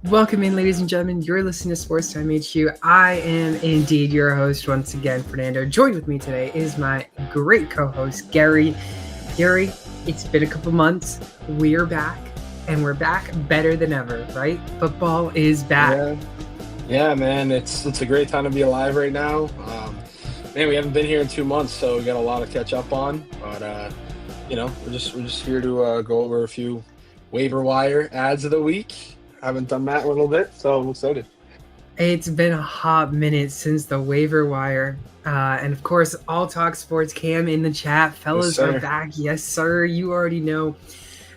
Welcome in, ladies and gentlemen. You're listening to SportsTimeHQ. I am indeed your host once again, Fernando. Joined with me today is my great co-host, Gary. Gary, it's been a couple months. We're back, and we're back better than ever, right? Football is back. Yeah, man. It's a great time to be alive right now. Man, we haven't been here in 2 months, so we got a lot to catch up on. But we're just here to go over a few waiver wire ads of the week. Haven't done that in a little bit, so I'm excited. It's been a hot minute since the waiver wire. And of course, All Talk Sports Cam in the chat. Fellas are back. Yes, sir. You already know.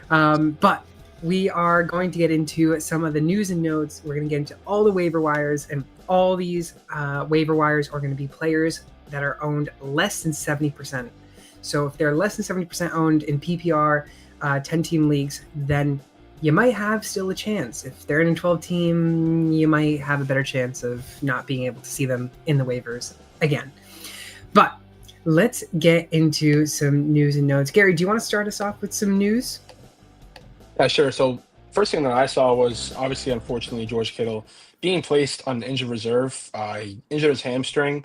But we are going to get into some of the news and notes. We're going to get into all the waiver wires, and all these waiver wires are going to be players that are owned less than 70%. So if they're less than 70% owned in PPR, 10-team leagues, then you might have still a chance. If they're in a 12-team, you might have a better chance of not being able to see them in the waivers again. But let's get into some news and notes. Gary, do you want to start us off with some news? Yeah, sure. So first thing that I saw was obviously, unfortunately, George Kittle being placed on injured reserve. He injured his hamstring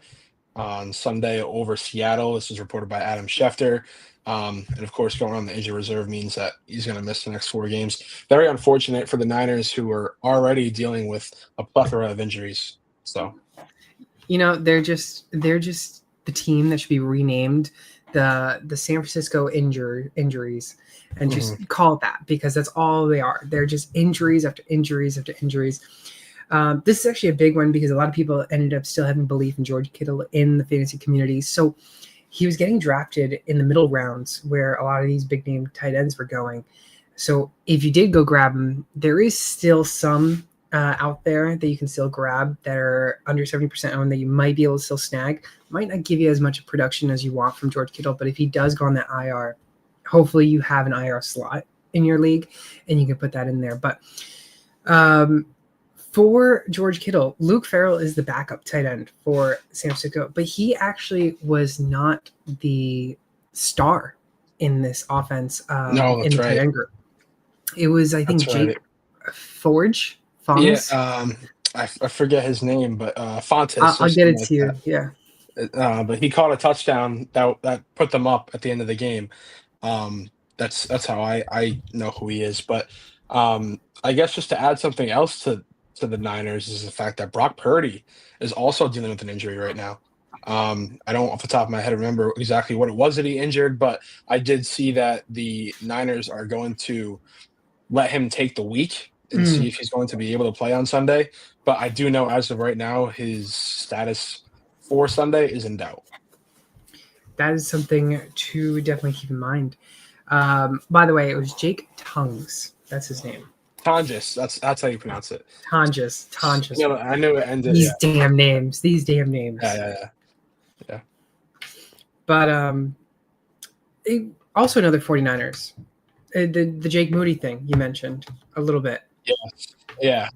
on Sunday over Seattle. This was reported by Adam Schefter. And of course, going on the injured reserve means that he's going to miss the next 4 games. Very unfortunate for the Niners, who are already dealing with a plethora of injuries. So, they're just the team that should be renamed the San Francisco injuries, and just call it that, because that's all they are. They're just injuries after injuries after injuries. This is actually a big one because a lot of people ended up still having belief in George Kittle in the fantasy community. So he was getting drafted in the middle rounds where a lot of these big name tight ends were going. So if you did go grab him, there is still some out there that you can still grab that are under 70% owned that you might be able to still snag. Might not give you as much production as you want from George Kittle, but if he does go on that IR, hopefully you have an IR slot in your league and you can put that in there. But for George Kittle, Luke Farrell is the backup tight end for San Francisco, but he actually was not the star in this offense in the tight end group. It was, I think, Jake Forge. Fonz? Yeah, I forget his name, but Fontes. I'll get it to you. Yeah. But he caught a touchdown that put them up at the end of the game. That's how I know who he is. But I guess just to add something else to the Niners is the fact that Brock Purdy is also dealing with an injury right now. I don't off the top of my head remember exactly what it was that he injured, but I did see that the Niners are going to let him take the week and see if he's going to be able to play on Sunday. But I do know as of right now, his status for Sunday is in doubt. That is something to definitely keep in mind. By the way, it was Jake Tongues. That's his name. Tonjes. That's how you pronounce it. Tonjes. No, I knew it ended. These damn names. Yeah. But also another 49ers. The Jake Moody thing you mentioned a little bit. Yeah.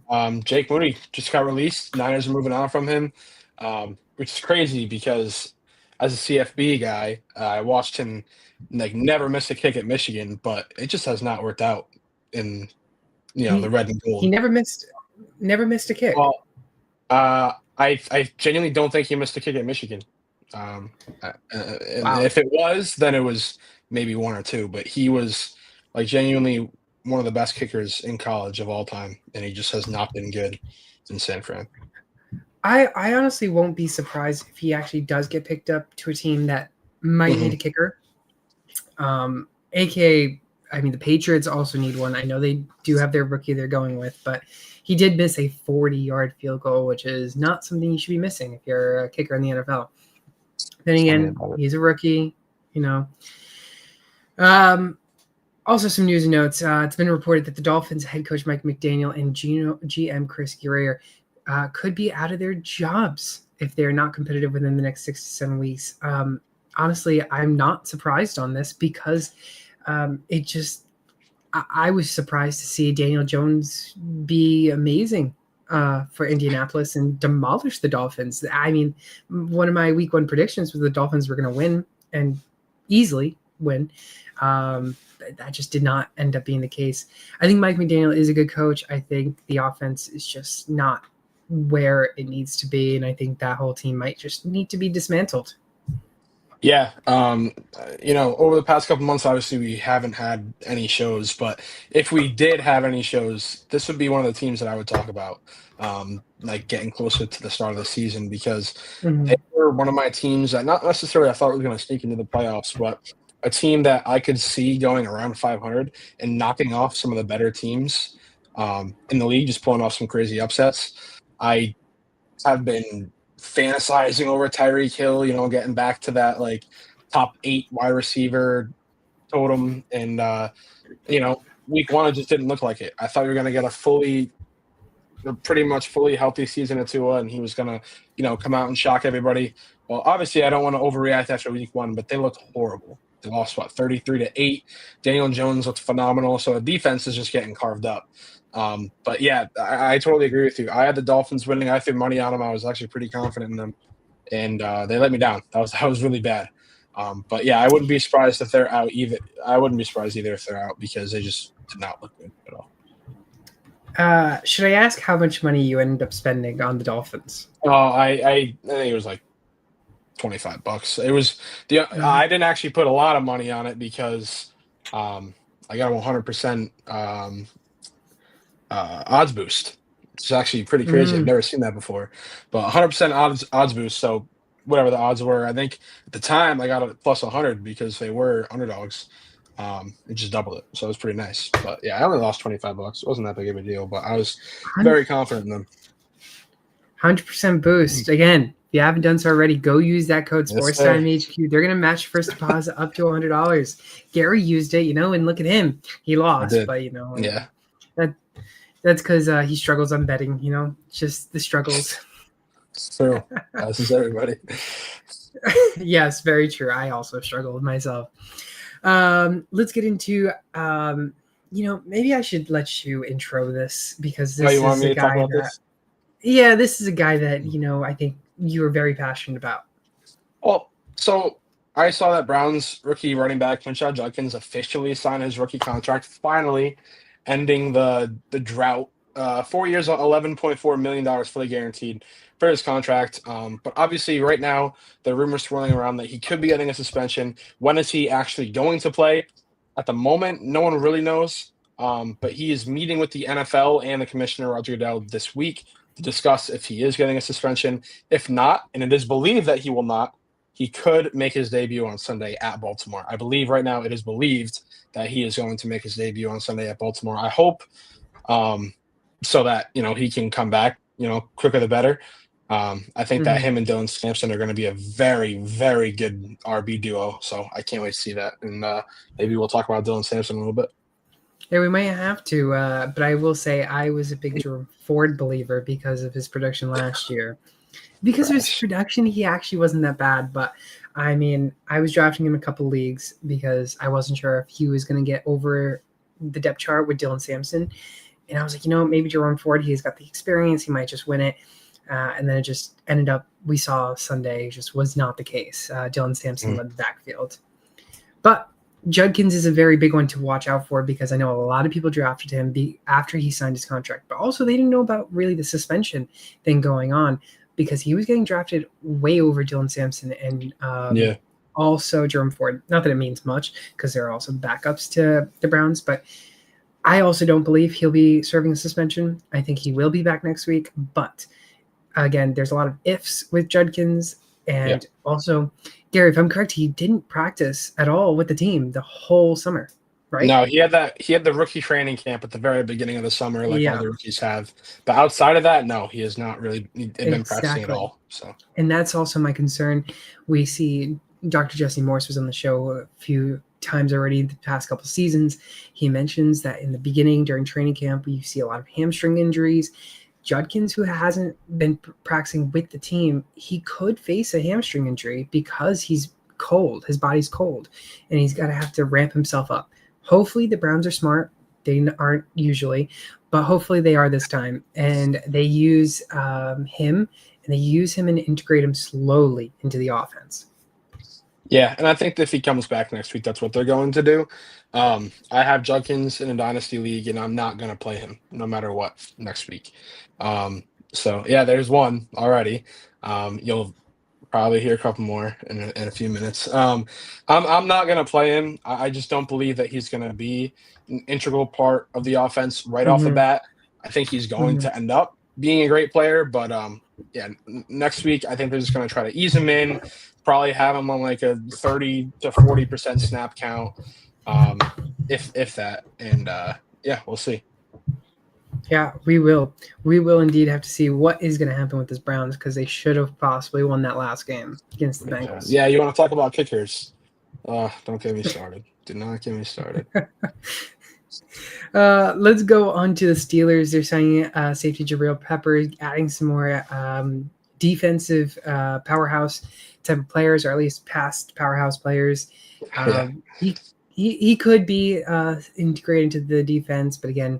Jake Moody just got released. Niners are moving on from him, which is crazy because as a CFB guy, I watched him never miss a kick at Michigan, but it just has not worked out in the red and gold. He never missed a kick. Well, I genuinely don't think he missed a kick at Michigan. Wow. If it was, then it was maybe 1 or 2, but he was genuinely one of the best kickers in college of all time, and he just has not been good in San Fran. I honestly won't be surprised if he actually does get picked up to a team that might need a kicker. AKA, I mean, the Patriots also need one. I know they do have their rookie they're going with, but he did miss a 40-yard field goal, which is not something you should be missing if you're a kicker in the NFL. Then again, he's a rookie, Also, some news and notes. It's been reported that the Dolphins head coach Mike McDaniel and GM Chris Guerrier could be out of their jobs if they're not competitive within the next 6 to 7 weeks. Honestly, I'm not surprised on this because I was surprised to see Daniel Jones be amazing for Indianapolis and demolish the Dolphins. I mean, one of my week 1 predictions was the Dolphins were going to win and easily. win. That just did not end up being the case. I think Mike McDaniel is a good coach. I think the offense is just not where it needs to be, and I think that whole team might just need to be dismantled. Yeah. Over the past couple months, obviously we haven't had any shows, but if we did have any shows, this would be one of the teams that I would talk about, like getting closer to the start of the season, because they were one of my teams that not necessarily I thought was going to sneak into the playoffs, but a team that I could see going around 500 and knocking off some of the better teams in the league, just pulling off some crazy upsets. I have been fantasizing over Tyreek Hill, getting back to that like top 8 wide receiver totem. And, week 1, it just didn't look like it. I thought we were going to get a pretty much fully healthy season of Tua, and he was going to, come out and shock everybody. Well, obviously I don't want to overreact after week 1, but they looked horrible. They lost, 33-8. Daniel Jones looked phenomenal. So the defense is just getting carved up. But yeah, I totally agree with you. I had the Dolphins winning. I threw money on them. I was actually pretty confident in them, and they let me down. That was really bad. But yeah, I wouldn't be surprised if they're out either. I wouldn't be surprised either if they're out, because they just did not look good at all. Should I ask how much money you ended up spending on the Dolphins? I think it was like $25. It was I didn't actually put a lot of money on it because I got a 100% odds boost. It's actually pretty crazy. I've never seen that before, but 100% odds boost. So whatever the odds were, I think at the time I got a plus 100 because they were underdogs. It just doubled it, so it was pretty nice. But yeah, I only lost $25. It wasn't that big of a deal, but I was very confident in them. 100% boost. Again, if you haven't done so already, go use that code SportsTimeHQ. They're going to match first deposit up to $100. Gary used it, and look at him. He lost, but yeah. That's because he struggles on betting, just the struggles. True. As is everybody. Yes, very true. I also struggle with myself. Let's get into, maybe I should let you intro this, because this is a guy that, this is a guy that, I think you were very passionate about. Well, so I saw that Browns rookie running back Quinshon Judkins officially signed his rookie contract, finally ending the drought. 4 years, $11.4 million fully guaranteed for his contract. But obviously right now, the rumors swirling around that he could be getting a suspension. When is he actually going to play? At the moment, no one really knows. But he is meeting with the NFL and the commissioner, Roger Goodell, this week to discuss if he is getting a suspension. If not, and it is believed that he will not, he could make his debut on Sunday at Baltimore. I believe right now it is believed that he is going to make his debut on Sunday at Baltimore. I hope so that, he can come back, quicker the better. I think that him and Dylan Sampson are going to be a very, very good RB duo. So I can't wait to see that. And maybe we'll talk about Dylan Sampson a little bit. Yeah, we might have to, but I will say I was a big Jerome Ford believer because of his production last year. Because of his production, he actually wasn't that bad. But, I mean, I was drafting him in a couple leagues because I wasn't sure if he was going to get over the depth chart with Dylan Sampson. And I was like, maybe Jerome Ford, he's got the experience. He might just win it. And then it just ended up, we saw Sunday just was not the case. Dylan Sampson led the backfield. But Judkins is a very big one to watch out for, because I know a lot of people drafted him after he signed his contract. But also they didn't know about really the suspension thing going on, because he was getting drafted way over Dylan Sampson and also Jerome Ford. Not that it means much, because they're also backups to the Browns. But I also don't believe he'll be serving a suspension. I think he will be back next week. But again, there's a lot of ifs with Judkins. And also, Gary, if I'm correct, he didn't practice at all with the team the whole summer, right? No, he had the rookie training camp at the very beginning of the summer, like all the rookies have. But outside of that, no, he has not really been practicing at all. So, and that's also my concern. We see Dr. Jesse Morse was on the show a few times already the past couple seasons. He mentions that in the beginning during training camp, you see a lot of hamstring injuries. Judkins, who hasn't been practicing with the team, he could face a hamstring injury because he's cold. His body's cold, and he's got to have to ramp himself up. Hopefully the Browns are smart. They aren't usually, but hopefully they are this time. And they use him and integrate him slowly into the offense. Yeah, and I think if he comes back next week, that's what they're going to do. I have Judkins in a dynasty league, and I'm not going to play him no matter what next week. Um, so yeah, there's one already. You'll probably hear a couple more in a few minutes. I'm not going to play him. I just don't believe that he's going to be an integral part of the offense right off the Hmm. bat. I think he's going to end up being a great player, but yeah, next week I think they're just going to try to ease him in. Probably have him on like a 30 to 40% snap count, if that. And yeah, we'll see. Yeah, we will. We will indeed have to see what is going to happen with this Browns because they should have possibly won that last game against the Bengals. Yeah, you want to talk about kickers? Don't get me started. Do not get me started. Let's go on to the Steelers. They're signing safety Jabril Peppers, adding some more defensive powerhouse type of players, or at least past powerhouse players. Yeah. He could be integrated into the defense, but again,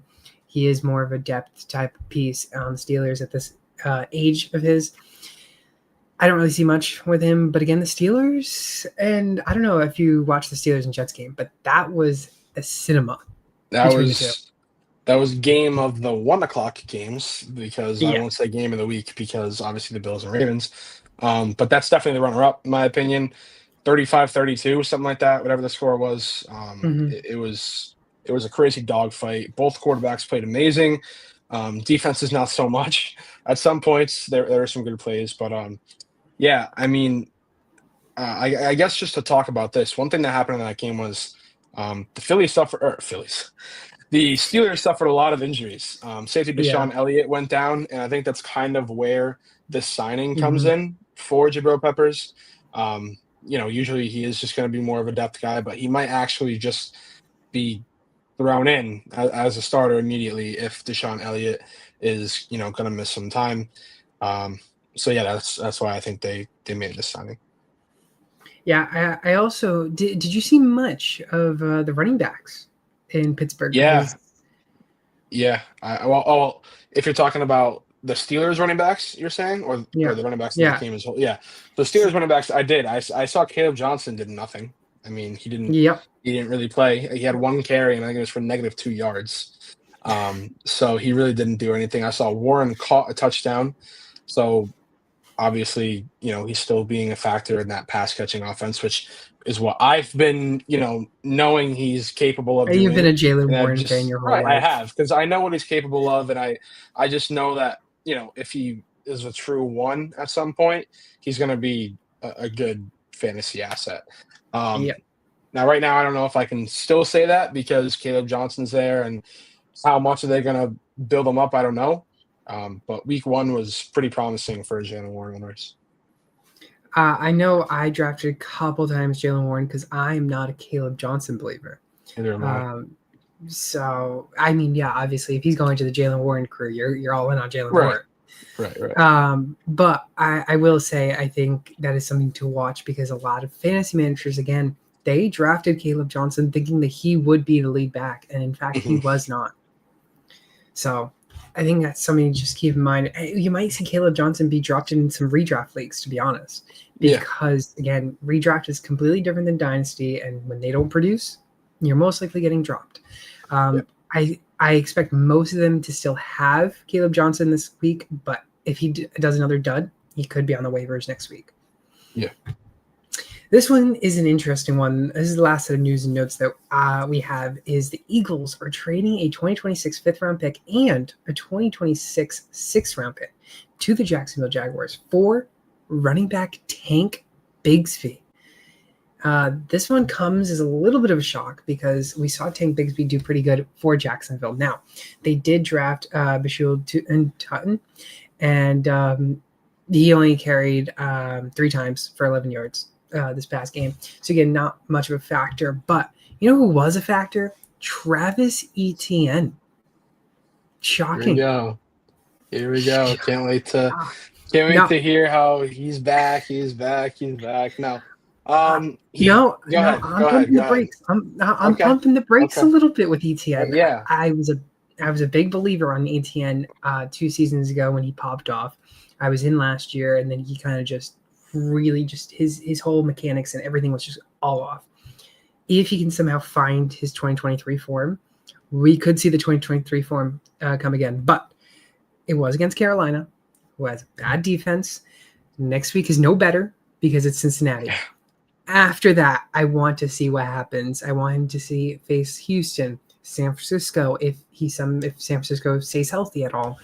he is more of a depth type piece on the Steelers at this age of his. I don't really see much with him, but again, the Steelers, and I don't know if you watched the Steelers and Jets game, but that was a cinema. That was game of the 1:00 games because I won't say game of the week because obviously the Bills and Ravens. But that's definitely the runner-up, in my opinion. 35-32, something like that, whatever the score was. It was a crazy dogfight. Both quarterbacks played amazing. Defenses not so much. At some points, there were some good plays, but yeah, I mean, I guess just to talk about this, one thing that happened in that game was the The Steelers suffered a lot of injuries. Safety Deshaun Elliott went down, and I think that's kind of where this signing comes in for Jabril Peppers. Usually he is just going to be more of a depth guy, but he might actually just be thrown in as a starter immediately if Deshaun Elliott is, going to miss some time. So yeah, that's why I think they made this signing. Yeah, I also did you see much of the running backs in Pittsburgh? Yeah. Well, if you're talking about the Steelers running backs, you're saying, or the running backs in the game as well. Yeah, the Steelers running backs. I saw Caleb Johnson did nothing. I mean, he didn't. Yep. He didn't really play. He had one carry, and I think it was for -2 yards. So he really didn't do anything. I saw Warren caught a touchdown. So obviously, he's still being a factor in that pass catching offense, which is what I've been, knowing he's capable of doing. You've been a Jalen Warren fan your whole life. I have, because I know what he's capable of, and I just know that, if he is a true one at some point, he's going to be a good fantasy asset. Now, right now, I don't know if I can still say that because Caleb Johnson's there, and how much are they going to build him up, I don't know. But week 1 was pretty promising for Jalen Warren owners. I know I drafted a couple times Jalen Warren because I'm not a Caleb Johnson believer. Neither am I. So, I mean, yeah, obviously, if he's going to the Jalen Warren crew, you're all in on Jalen Warren. Right. But I will say I think that is something to watch because a lot of fantasy managers, again, they drafted Caleb Johnson thinking that he would be the lead back, and in fact, he was not. So I think that's something to just keep in mind. You might see Caleb Johnson be dropped in some redraft leagues, to be honest, because again, redraft is completely different than dynasty, and when they don't produce, you're most likely getting dropped. I expect most of them to still have Caleb Johnson this week, but if he does another dud, he could be on the waivers next week. Yeah. This one is an interesting one. This is the last set of news and notes that we have is the Eagles are trading a 2026 fifth-round pick and a 2026 sixth-round pick to the Jacksonville Jaguars for running back Tank Bigsby. This one comes as a little bit of a shock because we saw Tank Bigsby do pretty good for Jacksonville. Now, they did draft Bashul Tutton, and he only carried 3 times for 11 yards this past game. So, again, not much of a factor. But you know who was a factor? Travis Etienne. Shocking. Here we go. Can't wait to hear how he's back. No. I'm pumping the brakes. I'm pumping the brakes a little bit with Etienne. I was a big believer on Etienne 2 seasons ago when he popped off. I was in last year, and then he kind of just really just his whole mechanics and everything was just all off. If he can somehow find his 2023 form, we could see the 2023 form come again. But it was against Carolina, who has bad defense. Next week is no better because it's Cincinnati. After that, I want to see what happens. I want him to face Houston, San Francisco, if San Francisco stays healthy at all.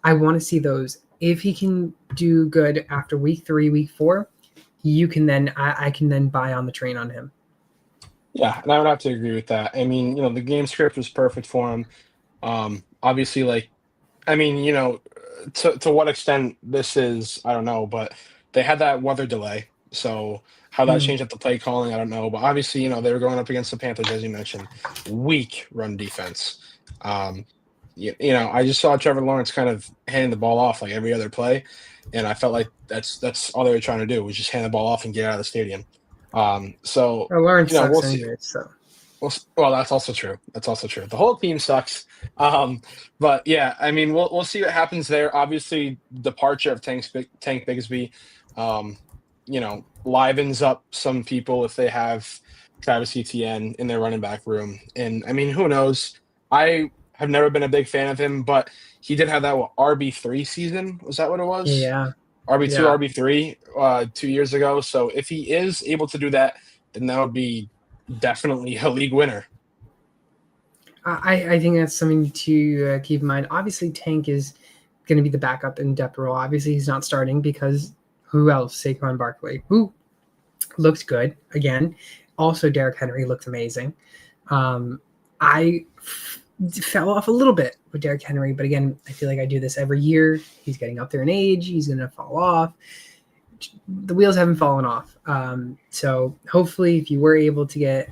I want to see those. If he can do good after week 3, week 4, I can then buy on the train on him. Yeah, and I would have to agree with that. I mean, the game script was perfect for him. Obviously, to what extent this is, I don't know, but they had that weather delay. So how that changed up the play calling, I don't know. But obviously, they were going up against the Panthers, as you mentioned, weak run defense. I just saw Trevor Lawrence kind of handing the ball off like every other play, and I felt like that's all they were trying to do was just hand the ball off and get out of the stadium. Lawrence sucks we'll see. anyway, so. Well, that's also true. The whole team sucks. But yeah, I mean, we'll see what happens there. Obviously, departure of Tank Bigsby, livens up some people if they have Travis Etienne in their running back room. And I mean, who knows? I have never been a big fan of him, but he did have that RB3 season. Was that what it was? Yeah. RB2, RB3 2 years ago. So if he is able to do that, then that would be definitely a league winner. I think that's something to keep in mind. Obviously, Tank is going to be the backup in depth role. Obviously, he's not starting because who else? Saquon Barkley, who looked good again. Also, Derrick Henry looked amazing. I fell off a little bit with Derrick Henry, but again, I feel like I do this every year. He's getting up there in age. He's going to fall off. The wheels haven't fallen off. So hopefully if you were able to get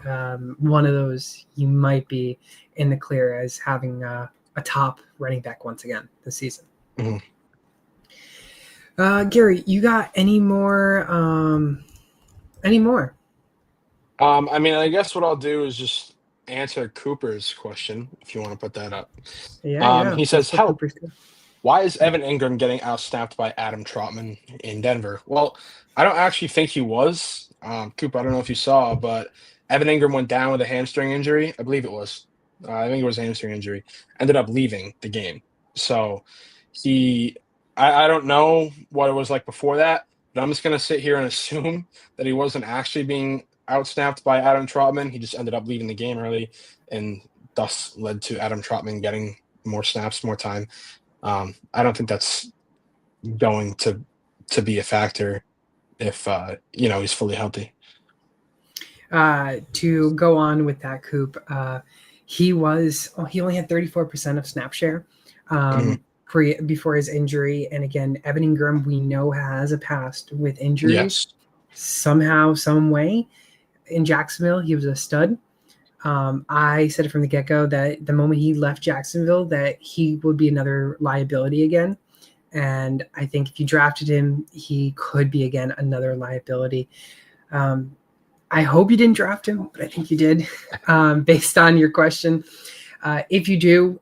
one of those, you might be in the clear as having a top running back once again this season. Mm-hmm. Gary, you got any more? I mean, I guess what I'll do is just answer Cooper's question, if you want to put that up. Yeah. He says, why is Evan Ingram getting out-snapped by Adam Trautman in Denver? Well, I don't actually think he was. Cooper, I don't know if you saw, but Evan Ingram went down with a hamstring injury. I believe it was. I think it was a hamstring injury. Ended up leaving the game. So I don't know what it was like before that, but I'm just going to sit here and assume that he wasn't actually being out-snapped by Adam Trautman. He just ended up leaving the game early, and thus led to Adam Trautman getting more snaps, more time. I don't think that's going to be a factor if he's fully healthy. To go on with that, Coop, he only had 34% of snap share before his injury, and again, Evan Ingram we know has a past with injuries. Yes. Somehow, some way, in Jacksonville he was a stud. I said it from the get-go that the moment he left Jacksonville that he would be another liability again. And I think if you drafted him, he could be, again, another liability. I hope you didn't draft him, but I think you did based on your question. If you do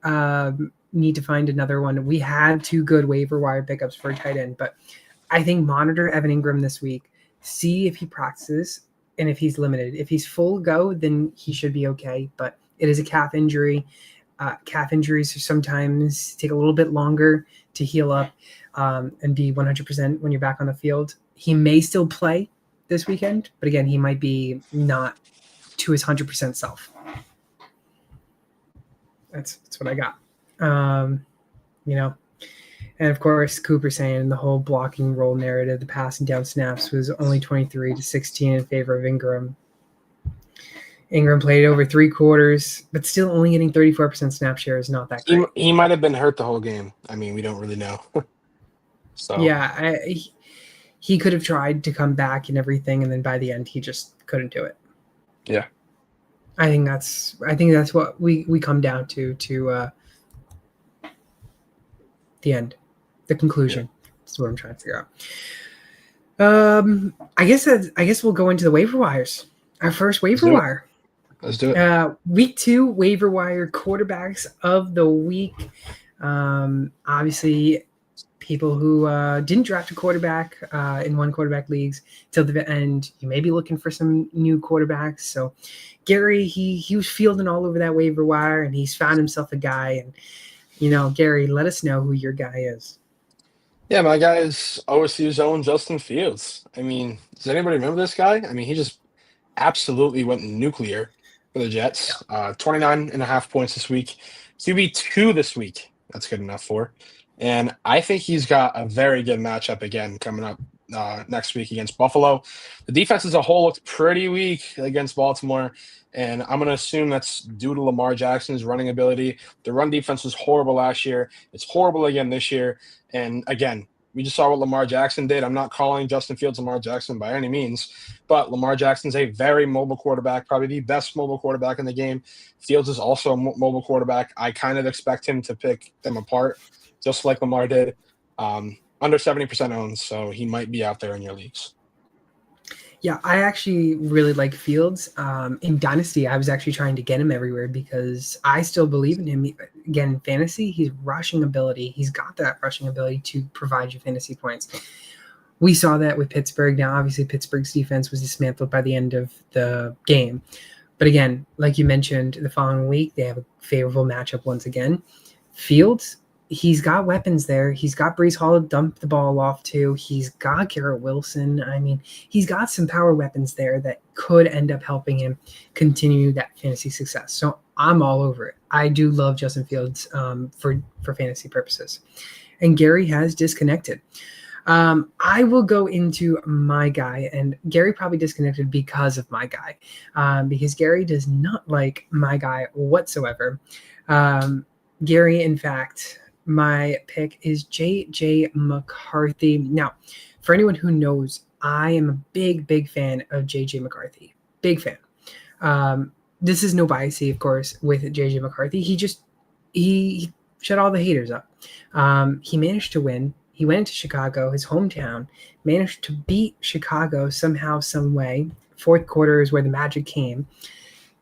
need to find another one, we had 2 good waiver wire pickups for a tight end, but I think monitor Evan Ingram this week, see if he practices, and if he's limited. If he's full go, then he should be okay. But it is a calf injury. Calf injuries sometimes take a little bit longer to heal up and be 100% when you're back on the field. He may still play this weekend, but again, he might be not to his 100% self. That's what I got. And of course, Cooper saying the whole blocking role narrative, the passing down snaps was only 23-16 in favor of Ingram. Ingram played over 3 quarters, but still only getting 34% snap share is not that great. He might have been hurt the whole game. I mean, we don't really know. So yeah, he could have tried to come back and everything, and then by the end, he just couldn't do it. Yeah, I think that's what we come down to the end. The conclusion. Yeah. That's what I'm trying to figure out. I guess we'll go into the waiver wires. Our first waiver wire. Let's do it. Week 2 waiver wire quarterbacks of the week. Obviously, people who didn't draft a quarterback in one quarterback leagues till the end. You may be looking for some new quarterbacks. So Gary, he was fielding all over that waiver wire, and he's found himself a guy. And Gary, let us know who your guy is. Yeah, my guy is OSU's own Justin Fields. I mean, does anybody remember this guy? I mean, he just absolutely went nuclear for the Jets. 29.5 points this week. QB2 this week. That's good enough for. And I think he's got a very good matchup again coming up next week against Buffalo. The defense as a whole looked pretty weak against Baltimore, and I'm going to assume that's due to Lamar Jackson's running ability. The run defense was horrible last year. It's horrible again this year. And again, we just saw what Lamar Jackson did. I'm not calling Justin Fields Lamar Jackson by any means, but Lamar Jackson's a very mobile quarterback, probably the best mobile quarterback in the game. Fields is also a mobile quarterback. I kind of expect him to pick them apart, just like Lamar did. Under 70% owned, so he might be out there in your leagues. Yeah, I actually really like Fields. In Dynasty, I was actually trying to get him everywhere because I still believe in him. Again, in fantasy, he's rushing ability. He's got that rushing ability to provide you fantasy points. We saw that with Pittsburgh. Now, obviously, Pittsburgh's defense was dismantled by the end of the game. But again, like you mentioned, the following week, they have a favorable matchup once again. Fields, he's got weapons there. He's got Breece Hall to dump the ball off to. He's got Garrett Wilson. I mean, he's got some power weapons there that could end up helping him continue that fantasy success. So I'm all over it. I do love Justin Fields for fantasy purposes. And Gary has disconnected. I will go into my guy, and Gary probably disconnected because of my guy, because Gary does not like my guy whatsoever. Gary, in fact, my pick is J.J. McCarthy. Now, for anyone who knows, I am a big fan of J.J. McCarthy. Big fan. This is no bias, of course, with J.J. McCarthy. He shut all the haters up. He managed to win. He went into Chicago, his hometown, managed to beat Chicago somehow, some way. Fourth quarter is where the magic came.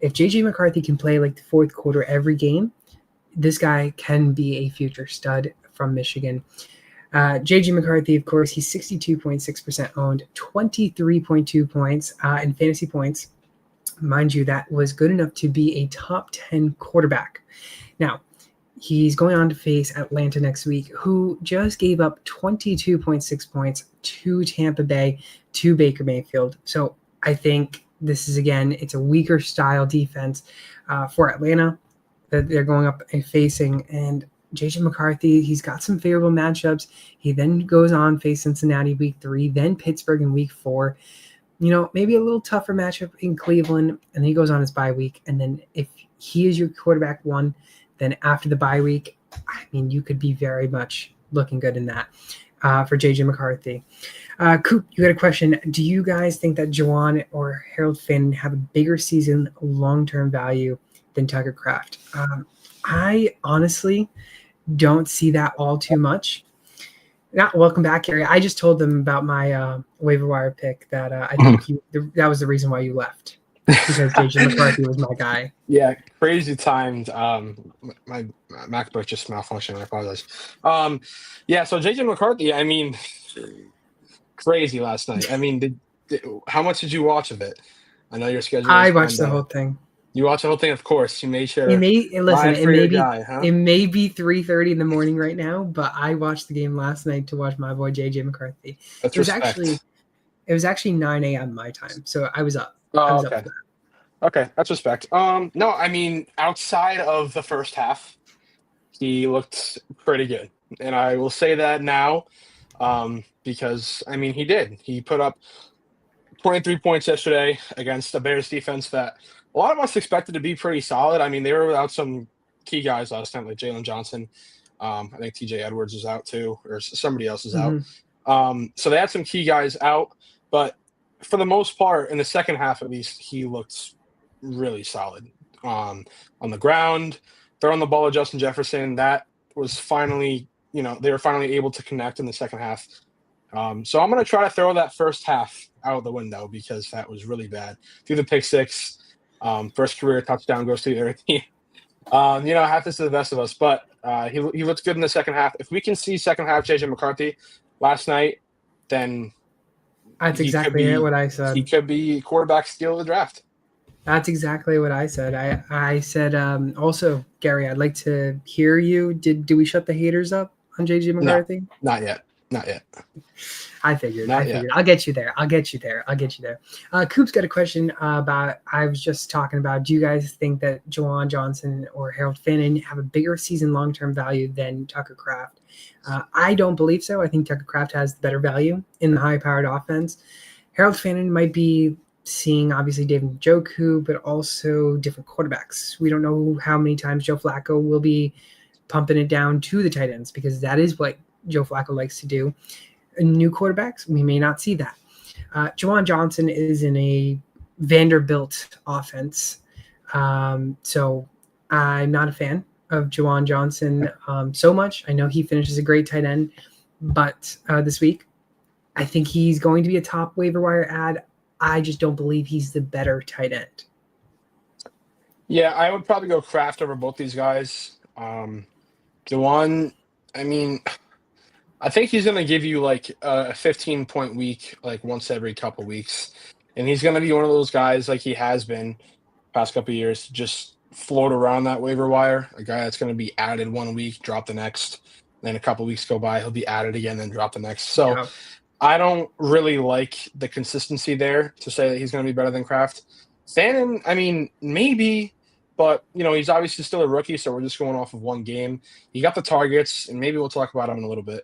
If J.J. McCarthy can play like the fourth quarter every game, this guy can be a future stud from Michigan. J.J. McCarthy, of course, he's 62.6% owned, 23.2 points in fantasy points. Mind you, that was good enough to be a top 10 quarterback. Now, he's going on to face Atlanta next week, who just gave up 22.6 points to Tampa Bay, to Baker Mayfield. So I think this is, again, it's a weaker style defense for Atlanta that they're going up and facing. And J.J. McCarthy, he's got some favorable matchups. He then goes on face Cincinnati week 3, then Pittsburgh in week 4. Maybe a little tougher matchup in Cleveland, and then he goes on his bye week. And then if he is your quarterback 1, then after the bye week, I mean, you could be very much looking good in that for J.J. McCarthy. Coop, you got a question. Do you guys think that Juwan or Harold Finn have a bigger season long-term value than Tucker Kraft? I honestly don't see that all too much. Welcome back, Gary. I just told them about my waiver wire pick that I think that was the reason why you left, because J.J. McCarthy was my guy. Yeah, crazy timed. My MacBook just malfunctioned. I apologize. So J.J. McCarthy, I mean, crazy last night. I mean, how much did you watch of it? I know your schedule. I watched the whole thing. You watched the whole thing, of course. You made sure. It may be 3:30 in the morning right now, but I watched the game last night to watch my boy J.J. McCarthy. That's respect. It was actually 9 a.m. my time, so I was up. Oh, okay. Okay, that's respect. No, I mean, outside of the first half, he looked pretty good. And I will say that now because, I mean, he did. He put up 23 points yesterday against the Bears defense that a lot of us expected to be pretty solid. I mean, they were without some key guys last night, like Jalen Johnson. I think TJ Edwards was out too, or somebody else is out. So they had some key guys out. But for the most part, in the second half at least, he looked really solid on the ground, throwing the ball to Justin Jefferson. That was finally, they were finally able to connect in the second half. So I'm going to try to throw that first half out the window because that was really bad. Through the pick six, first career touchdown goes to the other team. Half this is the best of us, but he looked good in the second half. If we can see second half JJ McCarthy last night, then That's exactly what I said. He could be quarterback steal of the draft. That's exactly what I said. I said also, Gary, I'd like to hear you. Did we shut the haters up on JJ McCarthy? No, not yet. I figured. I'll get you there. Coop's got a question about, I was just talking about, do you guys think that Juwan Johnson or Harold Fannin have a bigger season long-term value than Tucker Kraft? I don't believe so. I think Tucker Kraft has the better value in the high-powered offense. Harold Fannin might be seeing, obviously, David Njoku, but also different quarterbacks. We don't know how many times Joe Flacco will be pumping it down to the tight ends, because that is what Joe Flacco likes to do. New quarterbacks, we may not see that. Juwan Johnson is in a Vanderbilt offense. So I'm not a fan of Juwan Johnson so much. I know he finishes a great tight end, but this week, I think he's going to be a top waiver wire ad. I just don't believe he's the better tight end. Yeah, I would probably go Kraft over both these guys. Juwan, I think he's going to give you like a 15-point week, like once every couple weeks. And he's going to be one of those guys, like he has been past couple of years, to just float around that waiver wire. A guy that's going to be added 1 week, drop the next. Then a couple weeks go by, he'll be added again, then drop the next. So yeah. I don't really like the consistency there to say that he's going to be better than Kraft. Fannin, maybe, but he's obviously still a rookie, so we're just going off of one game. He got the targets, and maybe we'll talk about him in a little bit.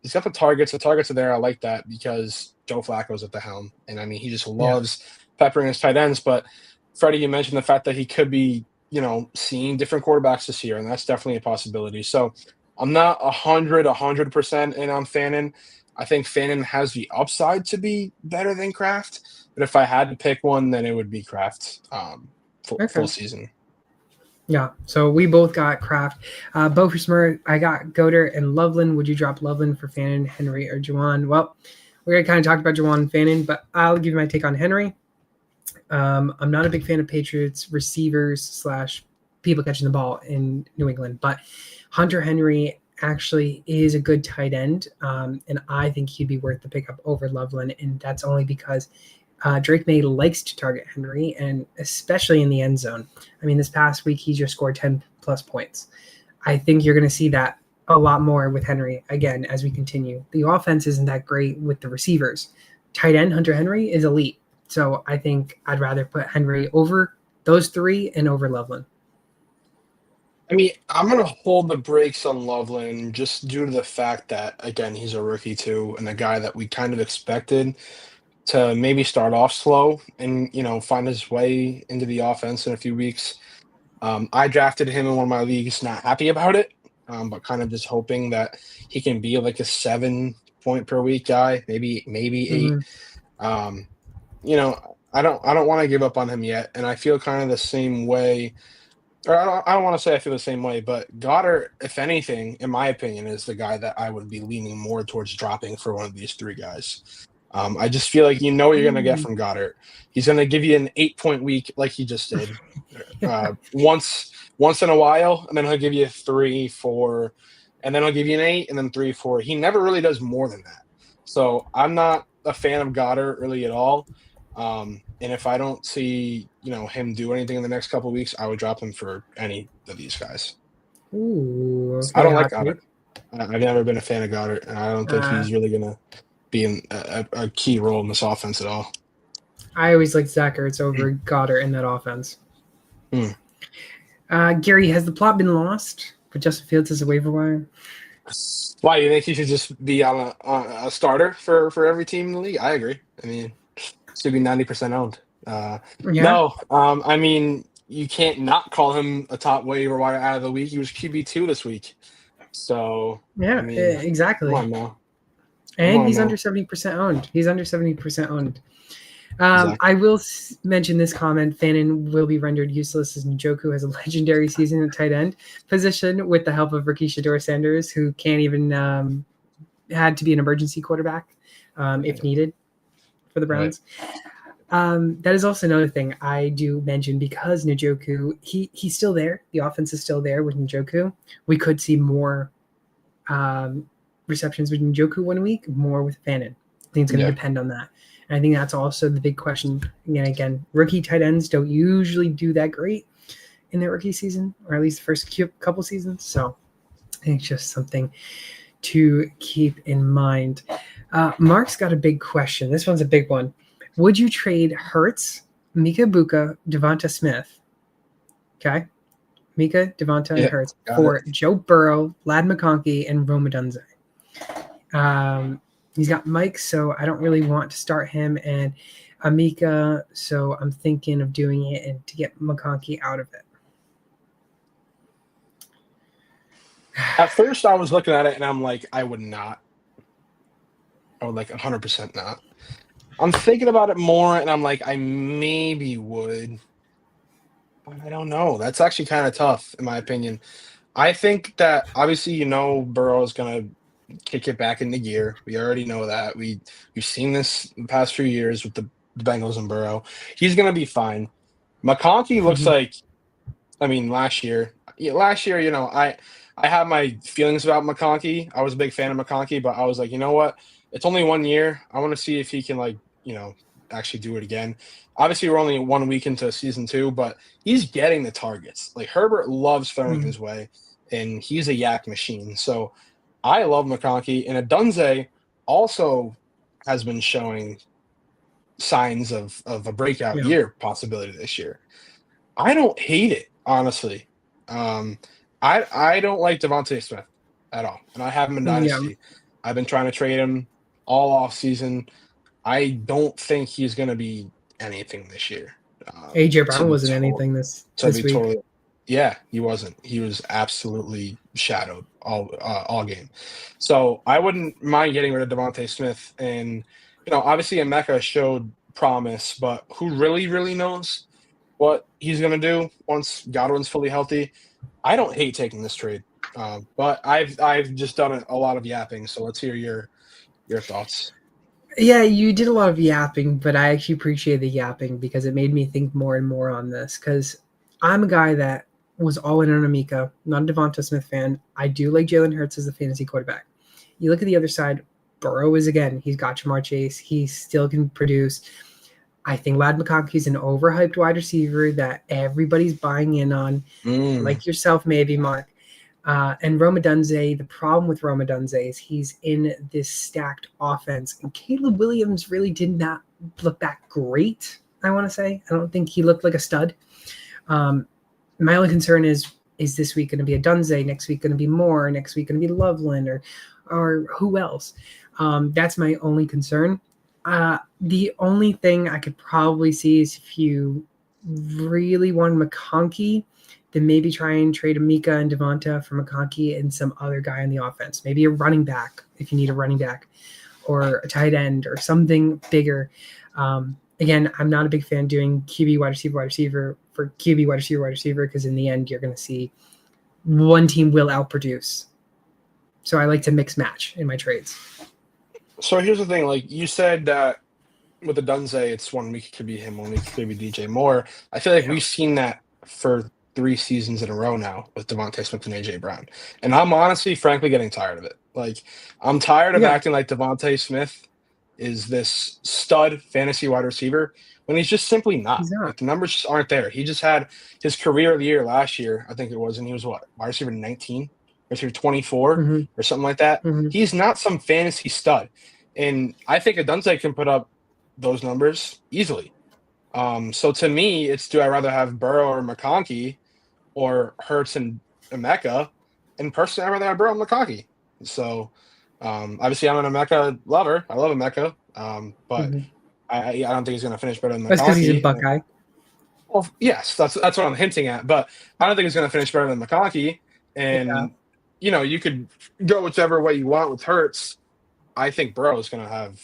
He's got the targets. The targets are there. I like that because Joe Flacco's at the helm, and he just loves peppering his tight ends. But Freddie, you mentioned the fact that he could be, seeing different quarterbacks this year, and that's definitely a possibility. So I'm not 100% in on Fannin. I think Fannin has the upside to be better than Kraft, but if I had to pick one, then it would be Kraft full season. Yeah, so we both got Kraft. Bo for Smurf, I got Goddard and Loveland. Would you drop Loveland for Fannin, Henry, or Juwan? Well, we already kind of talked about Juwan and Fannin, but I'll give you my take on Henry. I'm not a big fan of Patriots receivers / people catching the ball in New England, but Hunter Henry actually is a good tight end, and I think he'd be worth the pickup over Loveland, and that's only because Drake May likes to target Henry, and especially in the end zone. This past week, he just scored 10-plus points. I think you're going to see that a lot more with Henry, again, as we continue. The offense isn't that great with the receivers. Tight end Hunter Henry is elite, so I think I'd rather put Henry over those three and over Loveland. I'm going to hold the brakes on Loveland just due to the fact that, again, he's a rookie too, and a guy that we kind of expected to maybe start off slow and, find his way into the offense in a few weeks. I drafted him in one of my leagues, not happy about it, but kind of just hoping that he can be like a 7-point per week guy, maybe 8. I don't want to give up on him yet, and I feel kind of the same way. Or I don't want to say I feel the same way, but Goddard, if anything, in my opinion, is the guy that I would be leaning more towards dropping for one of these three guys. I just feel like what you're going to get from Goddard. He's going to give you an 8-point week like he just did once in a while, and then he'll give you 3, 4, and then he'll give you an 8, and then 3, 4. He never really does more than that. So I'm not a fan of Goddard really at all. And if I don't see, him do anything in the next couple of weeks, I would drop him for any of these guys. Ooh, okay. I don't like Goddard. I've never been a fan of Goddard, and I don't think he's really going to be in a key role in this offense at all. I always like Zach Ertz over Goddard in that offense. Gary, has the plot been lost for Justin Fields as a waiver wire? Why, you think he should just be on a starter for every team in the league? I agree. Should be 90% owned. No, you can't not call him a top waiver wire out of the week. He was QB2 this week. So yeah, exactly. Come on now. And he's under 70% owned. Exactly. I will mention this comment. Fannin will be rendered useless as Njoku has a legendary season at tight end position with the help of Ricky Shador Sanders, who can't even had to be an emergency quarterback if needed for the Browns. That is also another thing I do mention because Njoku, he's still there. The offense is still there with Njoku. We could see more receptions with Njoku 1 week, more with Fannin. I think it's going to depend on that. And I think that's also the big question. And again, rookie tight ends don't usually do that great in their rookie season, or at least the first couple seasons. So I think it's just something to keep in mind. Mark's got a big question. This one's a big one. Would you trade Hurts, Mika Ibuka, Devonta Smith? Okay. Mika, Devonta, and Hurts for Joe Burrow, Lad McConkey, and Rome Odunze. He's got Mike, so I don't really want to start him, and Mika, so I'm thinking of doing it and to get McConkey out of it. At first, I was looking at it, and I'm like, I would not. I would 100% not. I'm thinking about it more, and I'm like, I maybe would. But I don't know. That's actually kind of tough, in my opinion. I think that, obviously, Burrow is going to kick it back into gear. We already know that. We've seen this the past few years with the Bengals and Burrow. He's going to be fine. McConkey looks like, last year, I have my feelings about McConkey. I was a big fan of McConkey, but I was like, you know what? It's only 1 year. I want to see if he can, actually do it again. Obviously, we're only 1 week into season 2, but he's getting the targets. Herbert loves throwing his way, and he's a yak machine. So I love McConkey. And Odunze also has been showing signs of a breakout year possibility this year. I don't hate it, honestly. I don't like Devontae Smith at all, and I have him in Dynasty. I've been trying to trade him all off season. I don't think he's going to be anything this year. AJ Brown wasn't anything this week. Yeah, he wasn't. He was absolutely shadowed all game. So I wouldn't mind getting rid of Devontae Smith. And, obviously Emeka showed promise, but who really, really knows what he's going to do once Godwin's fully healthy? I don't hate taking this trade, but I've just done a lot of yapping. So let's hear your thoughts. Yeah, you did a lot of yapping, but I actually appreciate the yapping because it made me think more and more on this. Because I'm a guy that was all in on Amika, not a Devonta Smith fan. I do like Jalen Hurts as a fantasy quarterback. You look at the other side, Burrow is, again, he's got Jamar Chase. He still can produce. I think Lad McConkey's an overhyped wide receiver that everybody's buying in on, like yourself maybe, Mark. And Rome Odunze, the problem with Rome Odunze is he's in this stacked offense. And Caleb Williams really did not look that great, I want to say. I don't think he looked like a stud. My only concern is this week going to be Odunze, next week going to be Moore, next week going to be Loveland, or who else? That's my only concern. The only thing I could probably see is if you really want McConkey, then maybe try and trade Amika and Devonta for McConkey and some other guy on the offense. Maybe a running back if you need a running back, or a tight end or something bigger. Again, I'm not a big fan doing QB wide receiver for QB wide receiver because in the end you're going to see one team will outproduce. So I like to mix match in my trades. So here's the thing, you said that with the Odunze, it's 1 week it could be him, 1 week it could be DJ Moore. I feel like we've seen that for 3 seasons in a row now with Devontae Smith and AJ Brown. And I'm honestly, frankly, getting tired of it. I'm tired of acting like Devontae Smith is this stud fantasy wide receiver when he's just simply not. The numbers just aren't there. He just had his career of the year last year, I think it was, and he was wide receiver 19? Or 24 or something like that. He's not some fantasy stud. And I think Odunze can put up those numbers easily. So to me, it's, do I rather have Burrow or McConkey or Hurts and Emeka? And personally, I'd rather have Burrow and McConkey. So obviously, I'm an Emeka lover. I love Emeka. But I don't think he's going to finish better than McConkey. That's because he's a Buckeye. Well, yes, that's what I'm hinting at. But I don't think he's going to finish better than McConkey. And you could go whichever way you want with Hurts. I think Burrow is going to have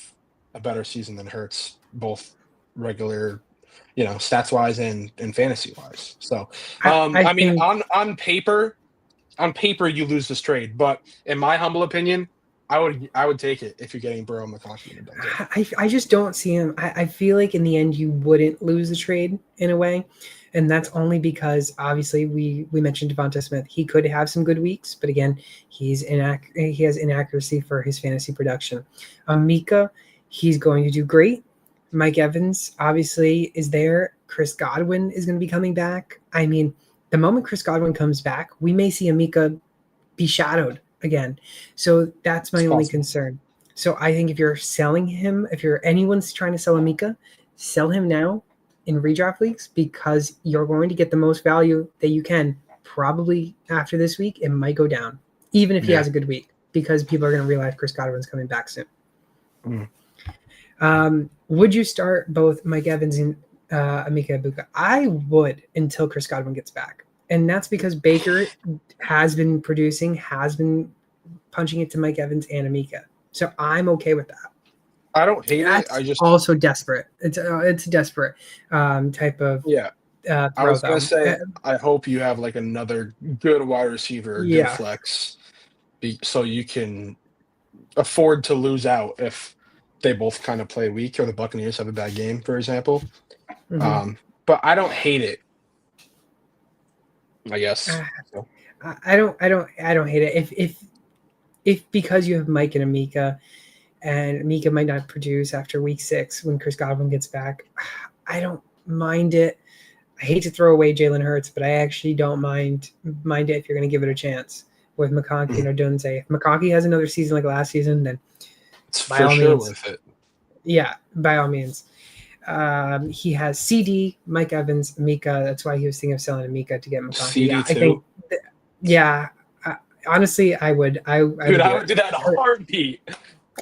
a better season than Hurts, both regular, stats wise and fantasy wise. So, I mean, on paper, you lose this trade. But in my humble opinion, I would take it if you're getting Burrow, McConkey, and Dunze. I just don't see him. I feel like in the end you wouldn't lose the trade in a way, and that's only because obviously we mentioned Devonta Smith. He could have some good weeks, but again, he has inaccuracy for his fantasy production. Mika, he's going to do great. Mike Evans obviously is there. Chris Godwin is going to be coming back. I mean, the moment Chris Godwin comes back, we may see Mika be shadowed again. So that's my only concern. So I think if you're selling him, if anyone's trying to sell Mika, sell him now in redraft leagues because you're going to get the most value that you can. Probably after this week, it might go down, even if he has a good week, because people are going to realize Chris Godwin's coming back soon. Would you start both Mike Evans and Emeka Egbuka? I would until Chris Godwin gets back. And that's because Baker has been producing, has been punching it to Mike Evans and Emeka. So I'm okay with that. I don't hate it. I just also desperate. It's a desperate type of I was gonna say I hope you have like another good wide receiver, good flex, so you can afford to lose out if they both kind of play weak or the Buccaneers have a bad game, for example. But I don't hate it. I guess I don't hate it. If because you have Mike and Emeka, and Emeka might not produce after week 6 when Chris Godwin gets back, I don't mind it. I hate to throw away Jalen Hurts, but I actually don't mind it if you're going to give it a chance with McConkey and Odunze. If McConkey has another season like last season, then it's by all means worth it. Yeah, by all means. He has CD, Mike Evans, Emeka. That's why he was thinking of selling Emeka to get McConkey. CD too. Honestly, I would. I would do that in a heartbeat.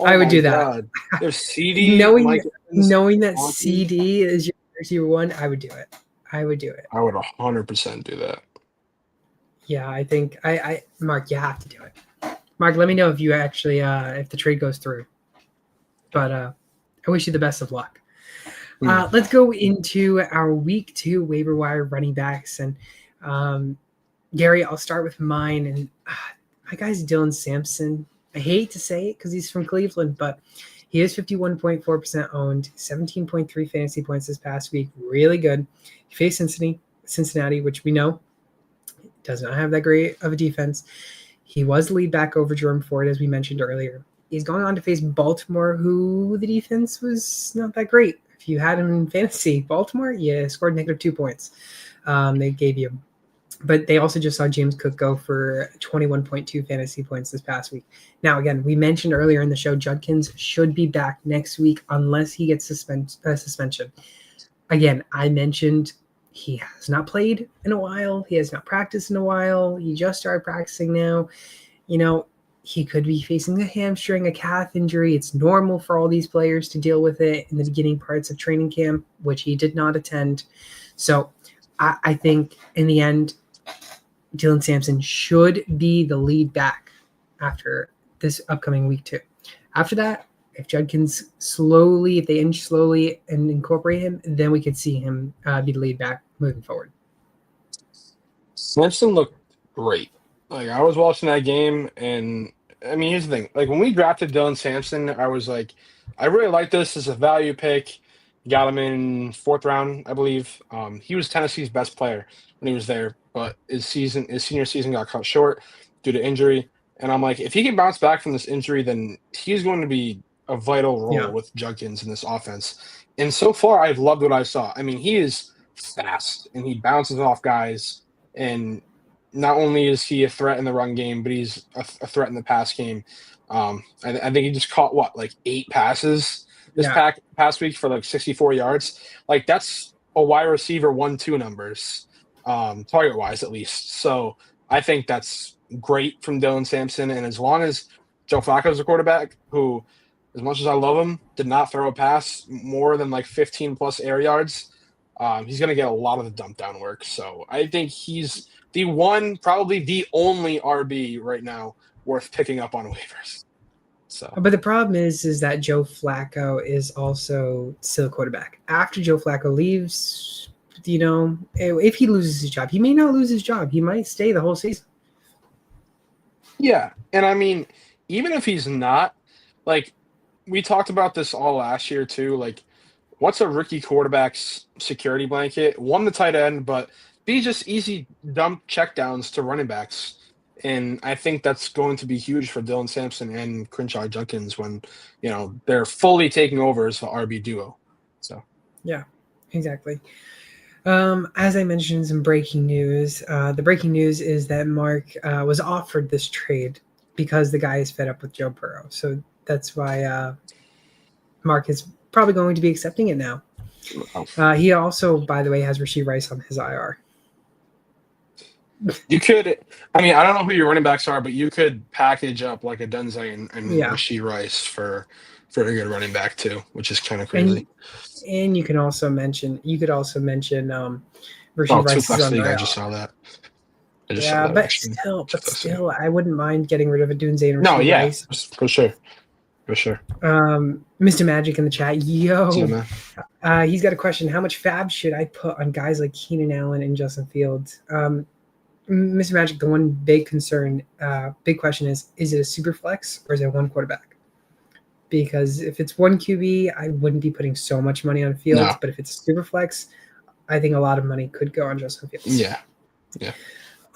I would do that. There's CD. knowing that McConkey. CD is your receiver one, I would do it. I would 100% do that. Yeah, I think Mark, you have to do it. Mark, let me know if you actually if the trade goes through. But I wish you the best of luck. Let's go into our week 2 waiver wire running backs. And Gary, I'll start with mine. And my guy's Dylan Sampson. I hate to say it because he's from Cleveland, but he is 51.4% owned, 17.3 fantasy points this past week. Really good. He faced Cincinnati, which we know does not have that great of a defense. He was the lead back over Jerome Ford, as we mentioned earlier. He's going on to face Baltimore, who the defense was not that great. If you had him in fantasy, Baltimore, scored -2 points. They gave you. But they also just saw James Cook go for 21.2 fantasy points this past week. Now, again, we mentioned earlier in the show, Judkins should be back next week unless he gets suspension. Again, I mentioned he has not played in a while. He has not practiced in a while. He just started practicing now. He could be facing a hamstring, a calf injury. It's normal for all these players to deal with it in the beginning parts of training camp, which he did not attend. So I think in the end, Dylan Sampson should be the lead back after this upcoming week 2. After that, if Judkins if they inch slowly and incorporate him, then we could see him be the lead back moving forward. Sampson looked great. Like, I was watching that game, and I mean, here's the thing. Like, when we drafted Dylan Sampson, I was like, I really like this as a value pick. Got him in 4th round, I believe. He was Tennessee's best player when he was there, but his senior season got cut short due to injury. And I'm like, if he can bounce back from this injury, then he's going to be a vital role with Judkins in this offense. And so far, I've loved what I saw. I mean, he is fast, and he bounces off guys. And not only is he a threat in the run game, but he's a threat in the pass game. I think he just caught, 8 passes this past week for 64 yards. Like, that's a wide receiver 1-2 numbers, target-wise at least. So I think that's great from Dylan Sampson. And as long as Joe Flacco's a quarterback who, as much as I love him, did not throw a pass more than 15-plus air yards, he's going to get a lot of the dump down work. So I think he's probably the only RB right now worth picking up on waivers. So, but the problem is that Joe Flacco is also still a quarterback. After Joe Flacco leaves, if he loses his job, he may not lose his job. He might stay the whole season. Yeah, and I mean, even if he's not, like we talked about this all last year too, like what's a rookie quarterback's security blanket? One, the tight end, but B, just easy dump checkdowns to running backs. And I think that's going to be huge for Dylan Sampson and Crenshaw Junkins when, they're fully taking over as the RB duo. So yeah, exactly. As I mentioned, some breaking news. The breaking news is that Mark was offered this trade because the guy is fed up with Joe Burrow. So that's why Mark is probably going to be accepting it now. He also, by the way, has Rashee Rice on his IR. You could, I mean, I don't know who your running backs are, but you could package up like a Dunze and Rashee Rice for a good running back too, which is kind of crazy. And you could also mention Rashee Rice is on IR. I just saw that. Still, I wouldn't mind getting rid of a Dunze and Rashee Rice. For sure. For sure. Mr. Magic in the chat. Yo. He's got a question. How much FAAB should I put on guys like Keenan Allen and Justin Fields? Mr. Magic, the one big question is it a super flex or is it one quarterback? Because if it's one QB, I wouldn't be putting so much money on Fields. No. But if it's a super flex, I think a lot of money could go on Justin Fields. Yeah.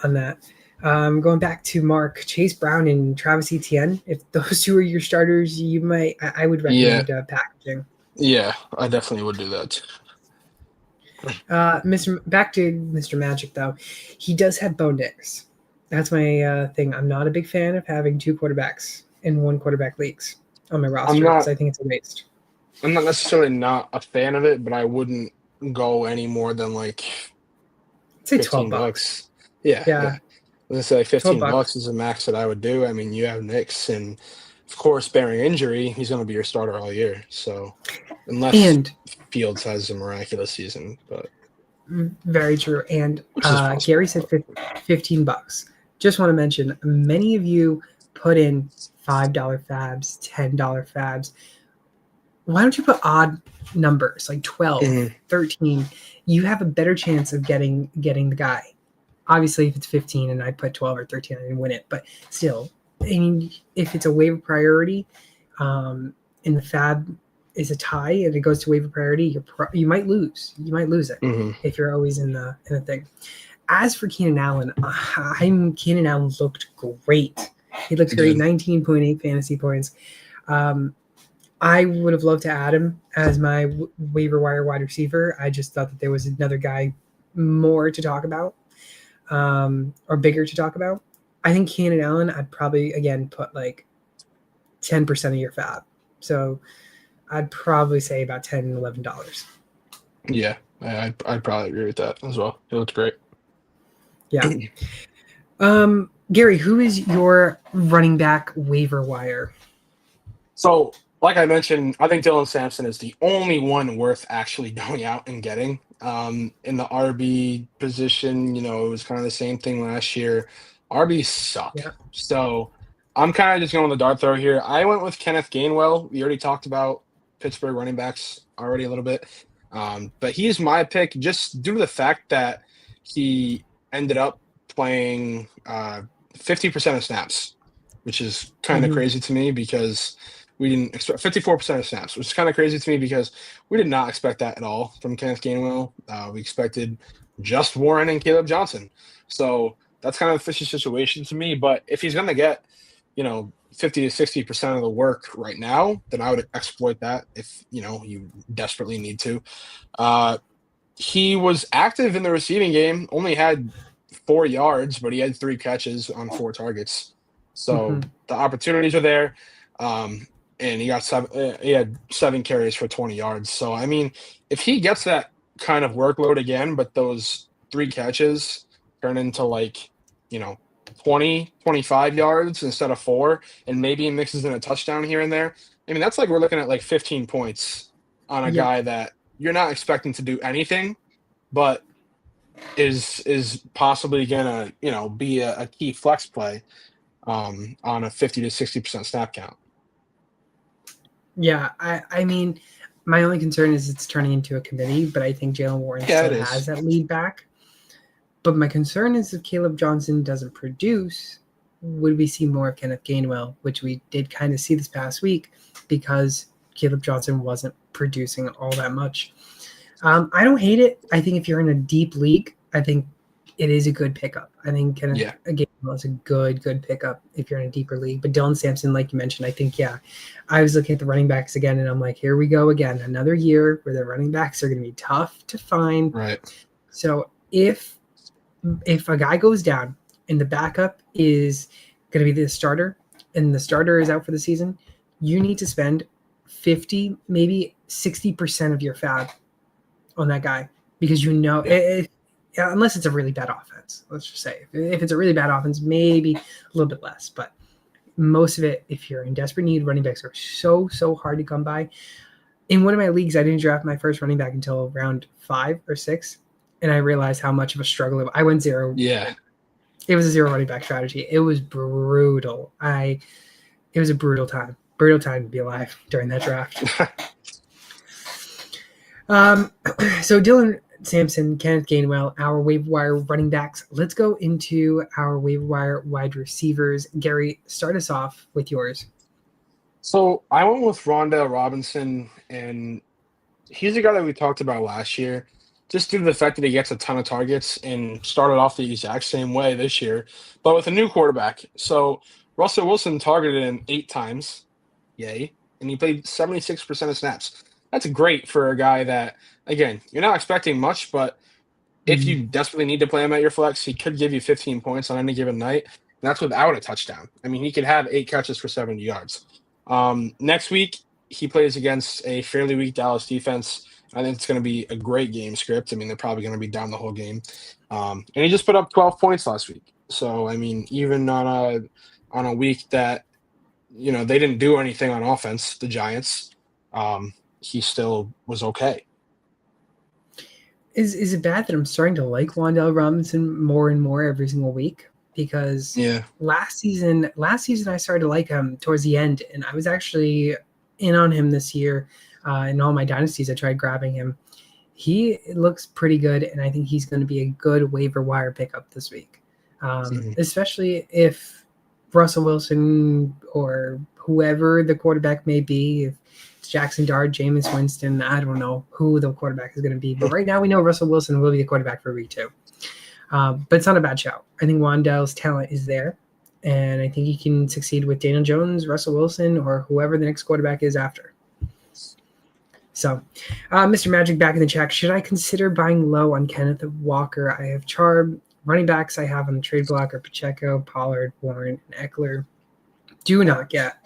On that. Going back to Mark, Chase Brown and Travis Etienne, if those two are your starters, I would recommend packaging. Yeah, I definitely would do that. Back to Mr. Magic, though. He does have Bo Nix. That's my thing. I'm not a big fan of having two quarterbacks in one quarterback leagues on my roster because I think it's a waste. I'm not necessarily not a fan of it, but I wouldn't go any more than say $12. Yeah. I was gonna say $15 is the max that I would do. I mean, you have Nix, and of course, bearing injury, he's going to be your starter all year. So, unless Fields has a miraculous season, but very true. And Gary said $15. Just want to mention, many of you put in $5 FAABs, $10 FAABs. Why don't you put odd numbers like 12, 13? You have a better chance of getting the guy. Obviously, if it's 15 and I put 12 or 13, I didn't win it. But still, I mean, if it's a waiver priority and the FAAB is a tie and it goes to waiver priority, you might lose. You might lose it if you're always in the thing. As for Keenan Allen, Keenan Allen looked great. He looked great, 19.8 fantasy points. I would have loved to add him as my waiver wire wide receiver. I just thought that there was another guy more to talk about. Or bigger to talk about. I think Keenan Allen, I'd probably, again, put 10% of your FAAB. So I'd probably say about $10, $11. Yeah, I'd probably agree with that as well. It looks great. Yeah. Gary, who is your running back waiver wire? So, like I mentioned, I think Dylan Sampson is the only one worth actually going out and getting. In the RB position, it was kind of the same thing last year. RB suck. Yeah. So I'm kind of just going with the dart throw here. I went with Kenneth Gainwell. We already talked about Pittsburgh running backs already a little bit. But he's my pick just due to the fact that he ended up playing 50% of snaps, which is kind of crazy to me because we didn't expect 54% of snaps, which is kind of crazy to me because we did not expect that at all from Kenneth Gainwell. We expected just Warren and Caleb Johnson. So that's kind of a fishy situation to me. But if he's going to get, 50 to 60% of the work right now, then I would exploit that if, you desperately need to. He was active in the receiving game, only had 4 yards, but he had 3 catches on 4 targets. So the opportunities are there. And he had 7 carries for 20 yards. So, I mean, if he gets that kind of workload again, but those 3 catches turn into 20, 25 yards instead of 4, and maybe he mixes in a touchdown here and there. I mean, that's we're looking at 15 points on a guy that you're not expecting to do anything, but is possibly going to, be a key flex play on a 50 to 60% snap count. Yeah, I mean, my only concern is it's turning into a committee, but I think Jalen Warren still has that lead back. But my concern is if Caleb Johnson doesn't produce, would we see more of Kenneth Gainwell, which we did kind of see this past week because Caleb Johnson wasn't producing all that much. I don't hate it. I think if you're in a deep league, I think it is a good pickup. I think Kenneth Gainwell is a good pickup if you're in a deeper league. But Dylan Sampson, like you mentioned, I think, I was looking at the running backs again, and I'm like, here we go again. Another year where the running backs are going to be tough to find. Right. So if a guy goes down and the backup is going to be the starter and the starter is out for the season, you need to spend 50, maybe 60% of your FAAB on that guy because unless it's a really bad offense, let's just say. If it's a really bad offense, maybe a little bit less. But most of it, if you're in desperate need, running backs are so hard to come by. In one of my leagues, I didn't draft my first running back until round 5 or 6, and I realized how much of a struggle it was. I went 0. Yeah. It was a 0 running back strategy. It was brutal. It was a brutal time. Brutal time to be alive during that draft. So Dylan Sampson, Kenneth Gainwell, our waiver wire running backs. Let's go into our waiver wire wide receivers. Gary, start us off with yours. So I went with Rondell Robinson, and he's the guy that we talked about last year, just due to the fact that he gets a ton of targets and started off the exact same way this year, but with a new quarterback. So Russell Wilson targeted him 8 times. Yay. And he played 76% of snaps. That's great for a guy that, again, you're not expecting much, but if you desperately need to play him at your flex, he could give you 15 points on any given night. And that's without a touchdown. I mean, he could have 8 catches for 70 yards. Next week, he plays against a fairly weak Dallas defense. I think it's going to be a great game script. I mean, they're probably going to be down the whole game. And he just put up 12 points last week. So, I mean, even on a week that, they didn't do anything on offense, the Giants, he still was okay. Is it bad that I'm starting to like Wan'Dale Robinson more and more every single week? Because last season I started to like him towards the end, and I was actually in on him this year. In all my dynasties, I tried grabbing him. He looks pretty good, and I think he's going to be a good waiver wire pickup this week, especially if Russell Wilson or whoever the quarterback may be, if it's Jackson Dart, Jameis Winston, I don't know who the quarterback is going to be. But right now we know Russell Wilson will be the quarterback for week 2. But it's not a bad shout. I think Wan'Dale's talent is there, and I think he can succeed with Daniel Jones, Russell Wilson, or whoever the next quarterback is after. So, Mr. Magic back in the chat. Should I consider buying low on Kenneth Walker? I have Charb. Running backs I have on the trade block are Pacheco, Pollard, Warren, and Eckler. Do not get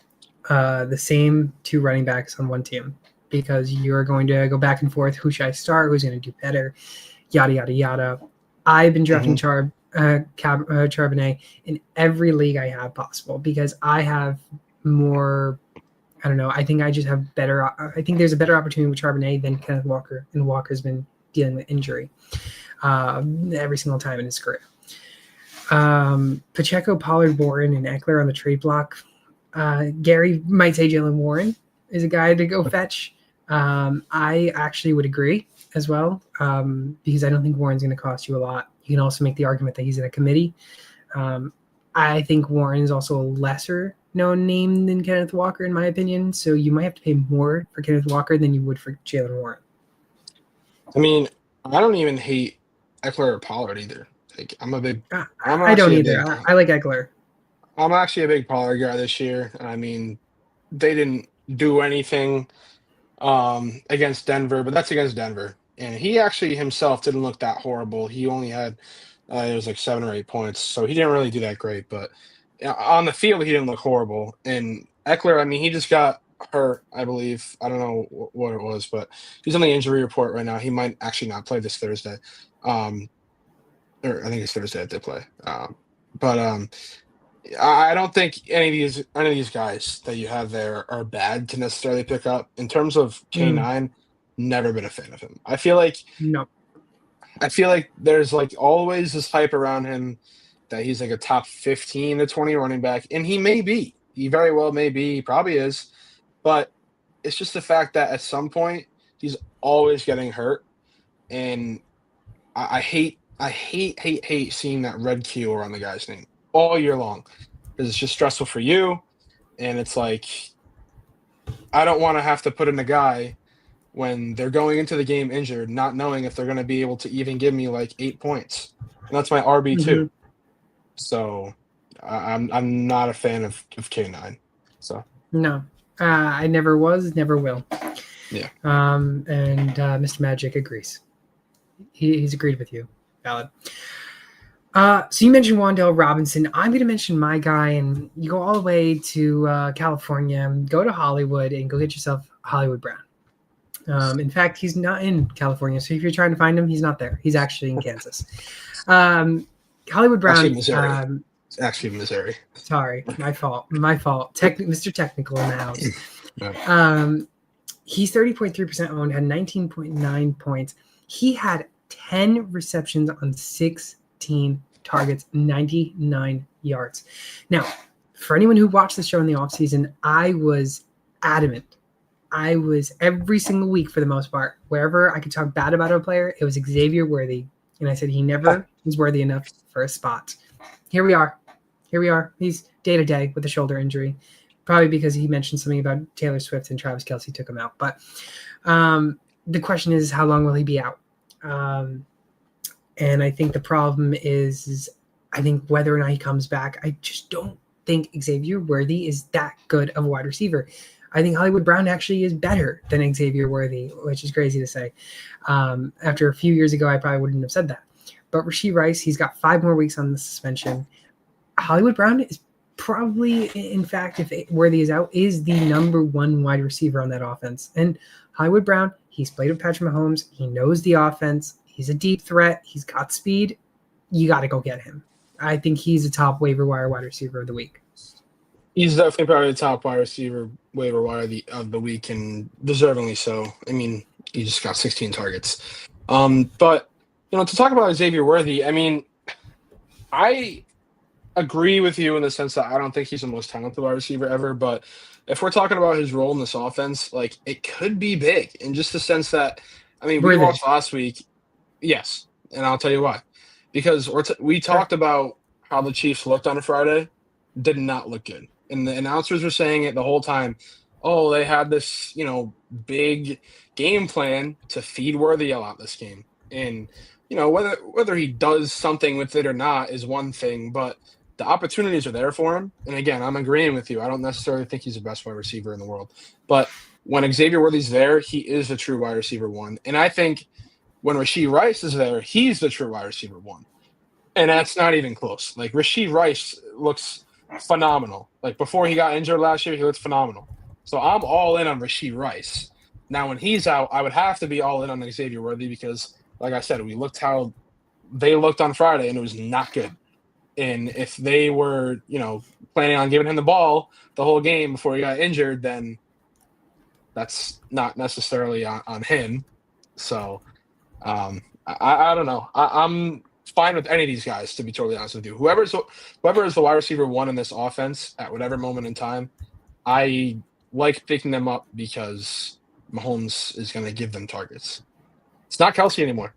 the same 2 running backs on one team because you're going to go back and forth. Who should I start? Who's going to do better? Yada, yada, yada. I've been drafting Charbonnet in every league I have possible because I have more – I don't know. I think I just have better – I think there's a better opportunity with Charbonnet than Kenneth Walker, and Walker's been dealing with injury every single time in his career. Pacheco, Pollard, Warren, and Eckler on the trade block. Gary might say Jalen Warren is a guy to go fetch. I actually would agree as well because I don't think Warren's going to cost you a lot. You can also make the argument that he's in a committee. I think Warren is also a lesser known name than Kenneth Walker, in my opinion. So you might have to pay more for Kenneth Walker than you would for Jalen Warren. I mean, I don't even hate Eckler or Pollard either. Like, I don't either. I like Eckler. I'm actually a big Pollard guy this year. I mean, they didn't do anything against Denver, but that's against Denver. And he actually himself didn't look that horrible. He only had, it was like 7 or 8 points. So he didn't really do that great. But on the field, he didn't look horrible. And Eckler, I mean, he just got hurt, I believe. I don't know what it was, but he's on the injury report right now. He might actually not play this Thursday. Or I think it's Thursday that they play. I don't think any of these guys that you have there are bad to necessarily pick up. In terms of K9, never been a fan of him. I feel like there's like always this hype around him that he's like a top 15 to 20 running back, and he may be. He very well may be. He probably is. But it's just the fact that at some point he's always getting hurt, and I hate seeing that red Q around the guy's name all year long. because it's just stressful for you. And it's like, I don't want to have to put in a guy when they're going into the game injured, not knowing if they're going to be able to even give me like 8 points. And that's my RB2. Mm-hmm. So I'm not a fan of K9. So no, I never was, never will. Yeah. And Mr. Magic agrees. He's agreed with you. Valid. So you mentioned Wan'Dale Robinson. I'm going to mention my guy, and you go all the way to California, go to Hollywood, and go get yourself Hollywood Brown. In fact, he's not in California, so if you're trying to find him, he's not there. He's actually in Kansas. Hollywood Brown. Actually, Missouri. It's actually Missouri. Sorry, my fault. Mr. Technical in the house. No. He's 30.3% owned, had 19.9 points. He had 10 receptions on 16 targets, 99 yards. Now, for anyone who watched the show in the offseason, I was adamant. I was every single week, for the most part, wherever I could talk bad about a player, it was Xavier Worthy. And I said he never was worthy enough for a spot. Here we are. He's day-to-day with a shoulder injury. Probably because he mentioned something about Taylor Swift and Travis Kelce took him out. But the question is, how long will he be out? And I think the problem is I think whether or not he comes back, I just don't think Xavier Worthy is that good of a wide receiver. I think Hollywood Brown actually is better than Xavier Worthy, which is crazy to say. After a few years ago, I probably wouldn't have said that. But Rashee Rice, he's got 5 more weeks on the suspension. Hollywood Brown is probably, in fact, if Worthy is out, is the number 1 wide receiver on that offense. And Hollywood Brown, he's played with Patrick Mahomes. He knows the offense. He's a deep threat. He's got speed. You got to go get him. I think he's a top waiver wire wide receiver of the week. He's definitely probably the top wide receiver waiver wire of the week, and deservingly so. I mean, he just got 16 targets. But, to talk about Xavier Worthy, I mean, I agree with you in the sense that I don't think he's the most talented wide receiver ever, but if we're talking about his role in this offense, like, it could be big in just the sense that, I mean, we watched last week. Yes, and I'll tell you why. Because we talked about how the Chiefs looked on a Friday. Did not look good. And the announcers were saying it the whole time. Oh, they had this, big game plan to feed Worthy a lot this game. And, whether he does something with it or not is one thing, but the opportunities are there for him. And again, I'm agreeing with you. I don't necessarily think he's the best wide receiver in the world. But when Xavier Worthy's there, he is the true wide receiver 1. And I think when Rashee Rice is there, he's the true wide receiver 1. And that's not even close. Like, Rashee Rice looks phenomenal. Like, before he got injured last year, he looked phenomenal. So I'm all in on Rashee Rice. Now, when he's out, I would have to be all in on Xavier Worthy because, like I said, we looked how they looked on Friday, and it was not good. And if they were, planning on giving him the ball the whole game before he got injured, then that's not necessarily on him. So I don't know. I'm fine with any of these guys, to be totally honest with you. Whoever is the wide receiver 1 in this offense at whatever moment in time, I like picking them up because Mahomes is going to give them targets. It's not Kelce anymore.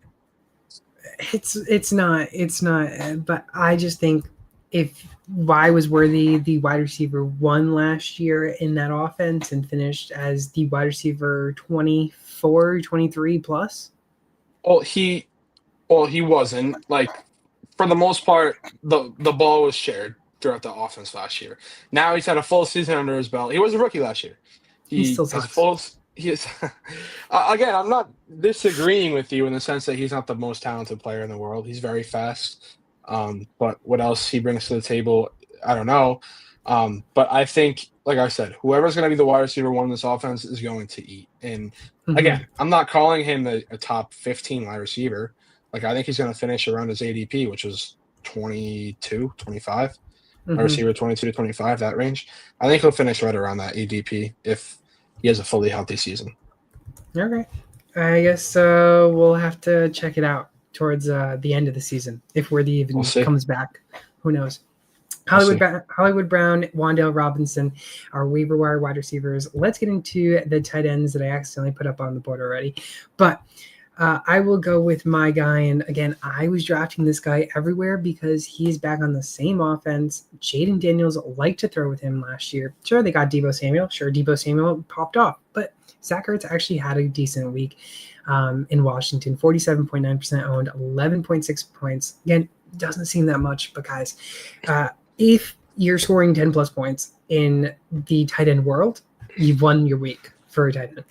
It's not. But I just think why was Worthy the wide receiver 1 last year in that offense and finished as the wide receiver 24, 23 plus? Well, he wasn't. Like, for the most part, the ball was shared throughout the offense last year. Now he's had a full season under his belt. He was a rookie last year. He still sucks. He is. Again, I'm not disagreeing with you in the sense that he's not the most talented player in the world. He's very fast. But what else he brings to the table, I don't know. But I think, like I said, whoever's going to be the wide receiver 1 in this offense is going to eat. And again, I'm not calling him a top 15 wide receiver. Like, I think he's going to finish around his ADP, which is 22, 25. Wide receiver 22 to 25, that range. I think he'll finish right around that ADP if he has a fully healthy season. Okay. I guess we'll have to check it out towards the end of the season. If Worthy even comes back, who knows? Hollywood Brown, Wan'Dale Robinson, our waiver wire wide receivers. Let's get into the tight ends that I accidentally put up on the board already. But I will go with my guy. And again, I was drafting this guy everywhere because he's back on the same offense. Jaden Daniels liked to throw with him last year. Sure, they got Deebo Samuel. Sure, Deebo Samuel popped off. But Zach Ertz actually had a decent week in Washington. 47.9% owned, 11.6 points. Again, doesn't seem that much, but guys, if you're scoring 10 plus points in the tight end world, you've won your week for a tight end.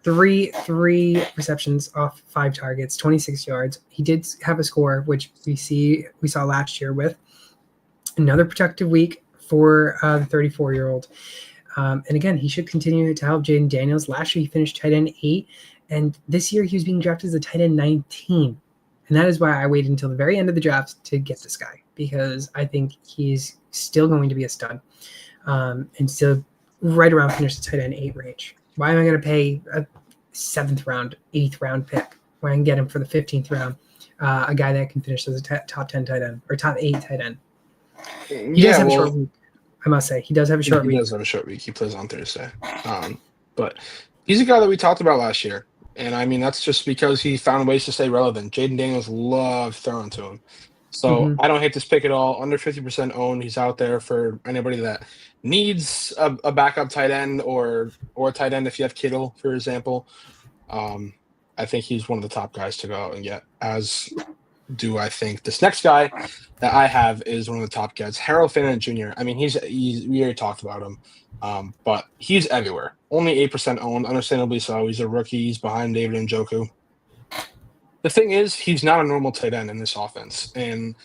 Three receptions off 5 targets, 26 yards. He did have a score, which we saw last year with another productive week for the 34-year-old. And again, he should continue to help Jaden Daniels. Last year, he finished tight end 8, and this year he was being drafted as a tight end 19. And that is why I waited until the very end of the draft to get this guy, because I think he's still going to be a stud and still right around finish the tight end 8 range. Why am I going to pay a 7th round, 8th round pick when I can get him for the 15th round, a guy that can finish as a top 10 tight end or top 8 tight end? He does have a short week, I must say. He does have a short week. He does have a short week. He plays on Thursday. But he's a guy that we talked about last year. And, I mean, that's just because he found ways to stay relevant. Jaden Daniels loved throwing to him. So I don't hate this pick at all. Under 50% owned. He's out there for anybody that needs a backup tight end or a tight end if you have Kittle, for example. I think he's one of the top guys to go out and get, as do I think this next guy that I have is one of the top guys, Harold Fernando Jr. I mean, we already talked about him, but he's everywhere. Only 8% owned, understandably so. He's a rookie. He's behind David Njoku. The thing is, he's not a normal tight end in this offense, and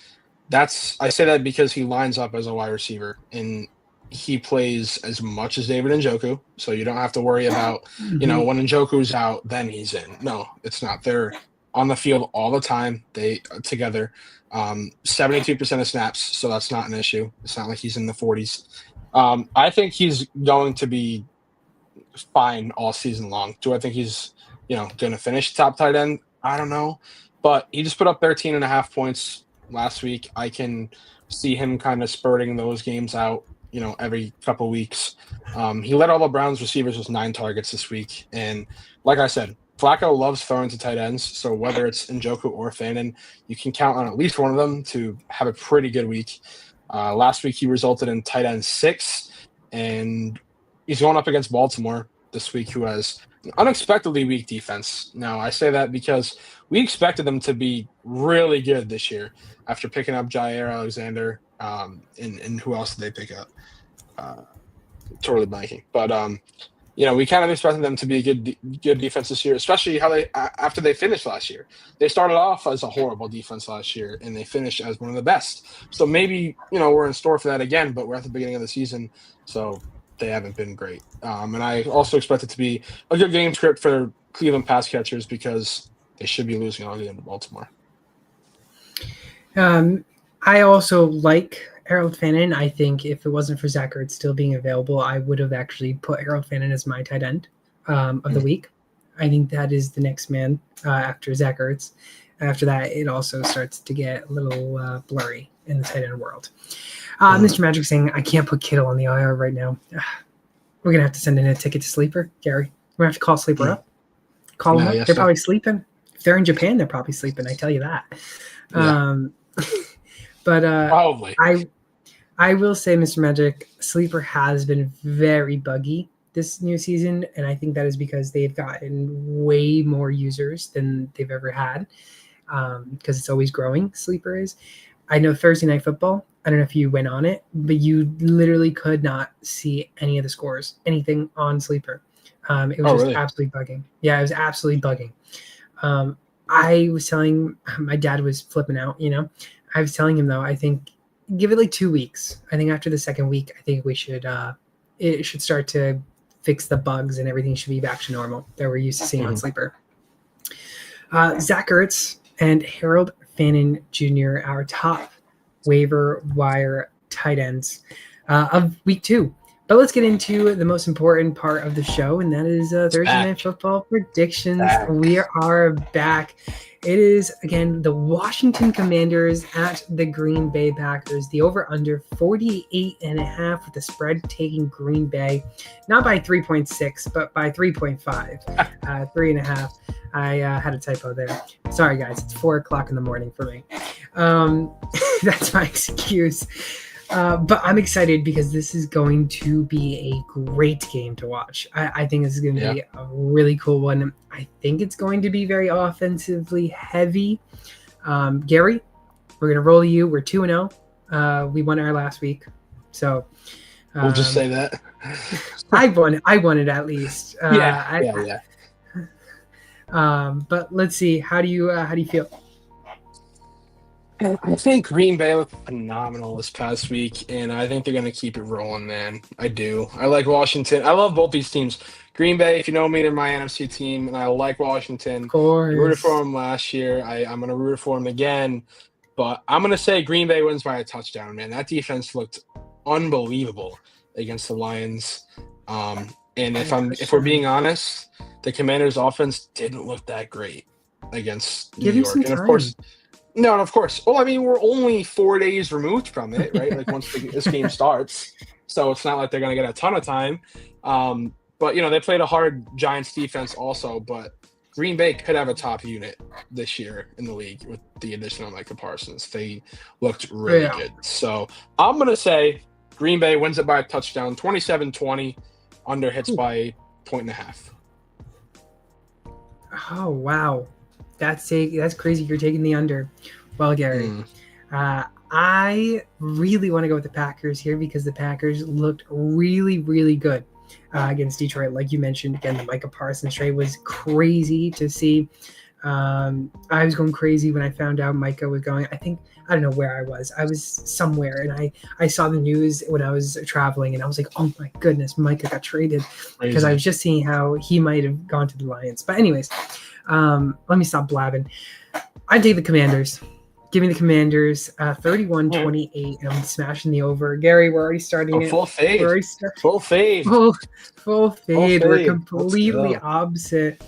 I say that because he lines up as a wide receiver, and he plays as much as David Njoku, so you don't have to worry about, when Njoku's out, then he's in. No, it's not. They're on the field all the time. They together, 72% of snaps, so that's not an issue. It's not like he's in the 40s. I think he's going to be fine all season long. Do I think he's, going to finish top tight end? I don't know, but he just put up 13.5 points last week. I can see him kind of spurting those games out, every couple weeks. He led all the Browns receivers with 9 targets this week. And like I said, Flacco loves throwing to tight ends. So whether it's Njoku or Fannin, you can count on at least one of them to have a pretty good week. Last week, he resulted in tight end 6, and he's going up against Baltimore this week, who has an unexpectedly weak defense. Now, I say that because we expected them to be really good this year after picking up Jair Alexander, and who else did they pick up? Totally blanking. But, we kind of expected them to be a good defense this year, especially after they finished last year. They started off as a horrible defense last year, and they finished as one of the best. So maybe, we're in store for that again, but we're at the beginning of the season, so they haven't been great. And I also expect it to be a good game script for Cleveland pass catchers because they should be losing all game to Baltimore. I also like Harold Fannin. I think if it wasn't for Zach Ertz still being available, I would have actually put Harold Fannin as my tight end of the week. I think that is the next man after Zach Ertz. After that, it also starts to get a little blurry in the tight end world. Mr. Magic saying, I can't put Kittle on the IR right now. We're going to have to send in a ticket to Sleeper, Gary. We're going to have to call Sleeper up. Call them up. Yes, they're probably sleeping. If they're in Japan, they're probably sleeping. I tell you that. Yeah. But probably. I will say, Mr. Magic, Sleeper has been very buggy this new season, and I think that is because they've gotten way more users than they've ever had, because it's always growing, Sleeper is. I know Thursday Night Football, I don't know if you went on it, but you literally could not see any of the scores, anything on Sleeper. It was just really? Absolutely bugging. Yeah, it was absolutely bugging. I was telling – my dad was flipping out, I was telling him, though, I think give it like 2 weeks. I think after the second week, I think we should it should start to fix the bugs and everything should be back to normal that we're used to seeing on Sleeper. Zach Ertz and Harold Fannin Jr., our top waiver wire tight ends of week 2. But let's get into the most important part of the show, and that is Thursday Night Football predictions. We are back. It is, again, the Washington Commanders at the Green Bay Packers. The over-under 48.5 with the spread taking Green Bay, not by 3.6, but by 3.5, 3.5. I had a typo there. Sorry, guys. It's 4 o'clock in the morning for me. That's my excuse. But I'm excited because this is going to be a great game to watch. I think this is going to be a really cool one. I think it's going to be very offensively heavy. Gary, we're going to roll you. We're 2-0. We won our last week. So we'll just say that. I won it at least. Yeah. But let's see. How do you feel? I think Green Bay looked phenomenal this past week, and I think they're going to keep it rolling, man. I do. I like Washington. I love both these teams. Green Bay, if you know me, they're my NFC team, and I like Washington. Of course. I rooted for them last year. I'm going to root for them again, but I'm going to say Green Bay wins by a touchdown, man. That defense looked unbelievable against the Lions. And if we're being honest, the Commanders' offense didn't look that great against New York. And of course. No, of course. Well, I mean, we're only 4 days removed from it, right? Like once this game starts, so it's not like they're going to get a ton of time. But they played a hard Giants defense also. But Green Bay could have a top unit this year in the league with the addition of Micah Parsons. They looked really good. So I'm going to say Green Bay wins it by a touchdown, 27-20. Under hits by 1.5. Oh wow. That's crazy. You're taking the under. Well, Gary, I really want to go with the Packers here because the Packers looked really, really good against Detroit. Like you mentioned, again, the Micah Parsons trade was crazy to see. I was going crazy when I found out Micah was going. I don't know where I was. I was somewhere, and I saw the news when I was traveling, and I was like, oh my goodness, Micah got traded, because I was just seeing how he might have gone to the Lions. But anyways, let me stop blabbing. I take the Commanders. Give me the Commanders, 31-28, and I'm smashing the over. Gary, we're already starting it. Full fade. Full fade. Full fade. We're completely opposite.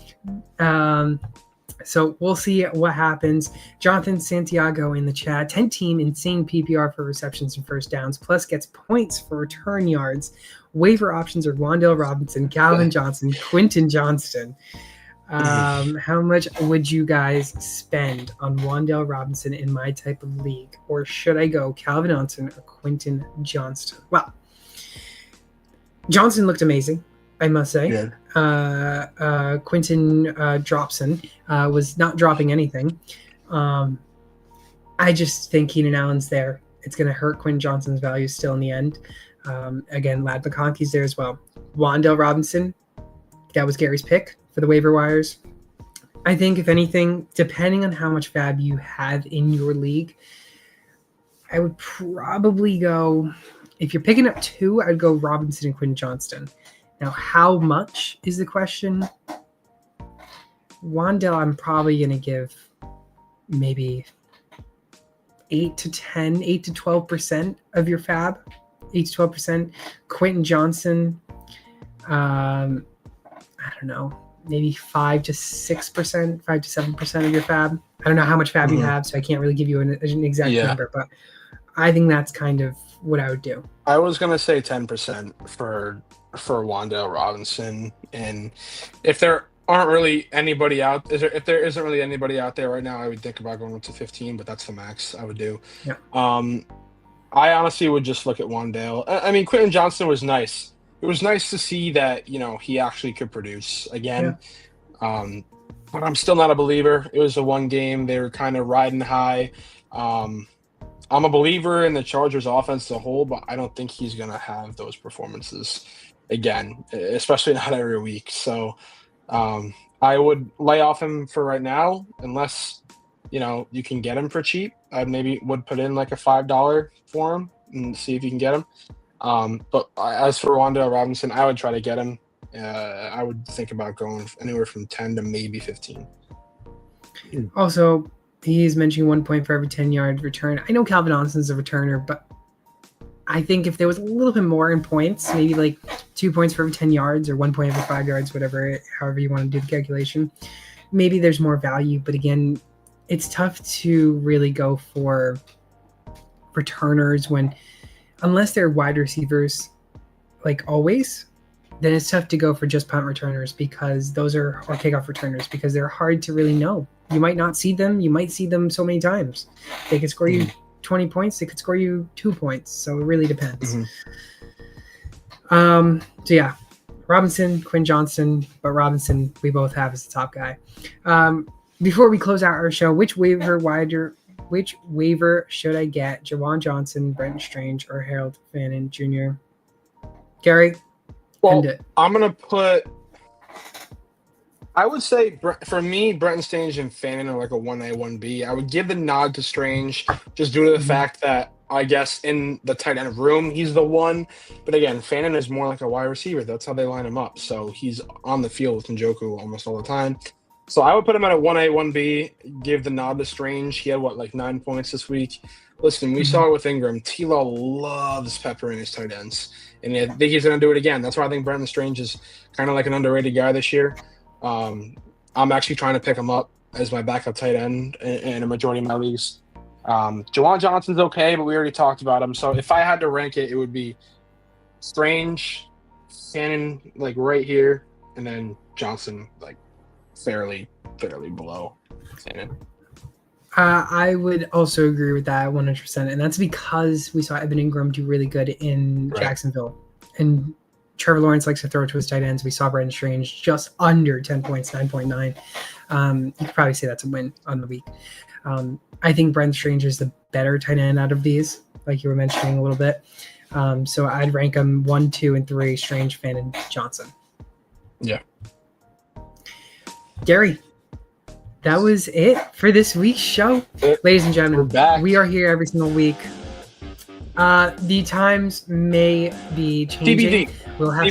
So we'll see what happens. Jonathan Santiago in the chat. 10-team insane PPR for receptions and first downs, plus gets points for return yards. Waiver options are Wan'Dale Robinson, Calvin Johnson, Quentin Johnston. How much would you guys spend on Wan'Dale Robinson in my type of league? Or should I go Calvin Johnson or Quentin Johnston? Well, Johnson looked amazing, I must say. Yeah. Quentin Dropson was not dropping anything. I just think Keenan Allen's there. It's going to hurt Quentin Johnston's value still in the end. Again, Lad McConkey's there as well. Wan'Dale Robinson, that was Gary's pick for the waiver wires. I think, if anything, depending on how much FAAB you have in your league, I would probably go, if you're picking up two, I'd go Robinson and Quentin Johnston. Now, how much is the question? Wan'Dale, I'm probably going to give maybe 8 to 12% of your FAAB. 8 to 12%. Quentin Johnston, I don't know, maybe 5 to 6%, 5 to 7% of your FAAB. I don't know how much FAAB you have, so I can't really give you an exact number, but I think that's kind of what I would do. I was going to say 10% for Wan'Dale Robinson, and if there aren't really anybody out, if there isn't really anybody out there right now, I would think about going up to 15, but that's the max I would do. Yeah. I honestly would just look at Wan'Dale. I mean, Quentin Johnston was nice. It was nice to see that, he actually could produce again. Yeah. But I'm still not a believer. It was a one game. They were kind of riding high. I'm a believer in the Chargers offense as a whole, but I don't think he's going to have those performances again, especially not every week. So I would lay off him for right now, unless, you can get him for cheap. I maybe would put in like a $5 for him and see if you can get him. But as for Wan'Dale Robinson, I would try to get him. I would think about going anywhere from 10 to maybe 15. Also, he's mentioning 1 point for every 10-yard return. I know Calvin Johnson's a returner, but I think if there was a little bit more in points, maybe like 2 points for every 10 yards or 1 point every 5 yards, whatever, however you want to do the calculation, maybe there's more value. But again, it's tough to really go for returners unless they're wide receivers, like always, then it's tough to go for just punt returners because or kickoff returners because they're hard to really know. You might not see them. You might see them so many times. They could score you 20 points. They could score you 2 points. So it really depends. So yeah, Robinson, Quinn Johnson, but Robinson we both have as the top guy. Before we close out our show, which waiver should I get? Jawan Johnson, Brenton Strange, or Harold Fannin Jr.? Gary? Well, I'm going to I would say, for me, Brenton Strange and Fannin are like a 1A, 1B. I would give the nod to Strange just due to the fact that, I guess, in the tight end room, he's the one. But again, Fannin is more like a wide receiver. That's how they line him up. So he's on the field with Njoku almost all the time. So I would put him at a 1A, 1B, give the nod to Strange. He had, 9 points this week? Listen, we saw it with Ingram. T-Law loves peppering his tight ends. And I think he's going to do it again. That's why I think Brenton Strange is kind of like an underrated guy this year. I'm actually trying to pick him up as my backup tight end in a majority of my leagues. Jawan Johnson's okay, but we already talked about him. So if I had to rank it, it would be Strange, Fannin, right here, and then Johnson, fairly below Fannin. I would also agree with that 100%, and that's because we saw Evan Ingram do really good in Jacksonville. And Trevor Lawrence likes to throw to his tight ends. We saw Brenton Strange just under 10 points, 9.9. You could probably say that's a win on the week. I think Brenton Strange is the better tight end out of these, like you were mentioning a little bit. So I'd rank them 1, 2, and 3, Strange, Fannin, Johnson. Yeah. Gary, that was it for this week's show. Ladies and gentlemen, we're back. We are here every single week. The times may be changing. TBD. We'll have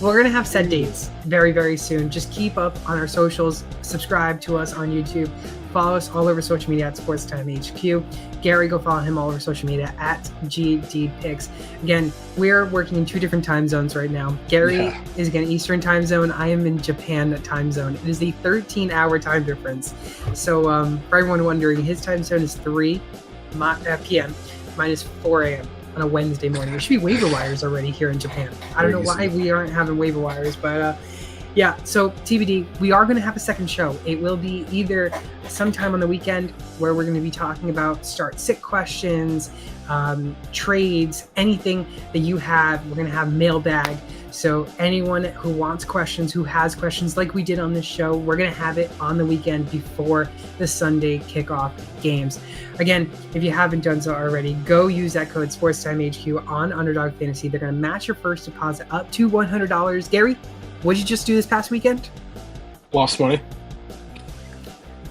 we're gonna have set dates very, very soon. Just keep up on our socials. Subscribe to us on YouTube. Follow us all over social media at SportsTimeHQ. Gary, go follow him all over social media at GDPicks. Again, we're working in 2 different time zones right now. Gary is again Eastern time zone. I am in Japan time zone. It is a 13-hour time difference. So for everyone wondering, his time zone is 3 p.m. Mine is 4 a.m. on a Wednesday morning. There should be waiver wires already here in Japan. I don't know why we aren't having waiver wires, but so TBD, we are going to have a second show. It will be either sometime on the weekend where we're going to be talking about start-sit questions, trades, anything that you have. We're going to have mailbag. So anyone who wants questions, who has questions like we did on this show, we're going to have it on the weekend before the Sunday kickoff games. Again, if you haven't done so already, go use that code SportsTimeHQ on Underdog Fantasy. They're going to match your first deposit up to $100. Gary, what did you just do this past weekend? Lost money.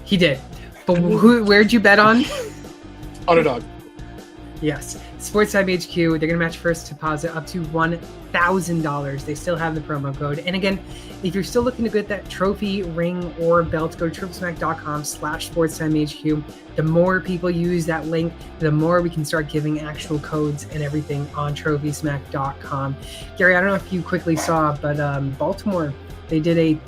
He did. But where'd you bet on? Underdog. Yes. SportsTimeHQ, they're going to match first deposit up to $1,000. They still have the promo code. And again, if you're still looking to get that trophy, ring, or belt, go to TrophySmack.com/SportsTimeHQ. The more people use that link, the more we can start giving actual codes and everything on TrophySmack.com. Gary, I don't know if you quickly saw, but Baltimore, they did you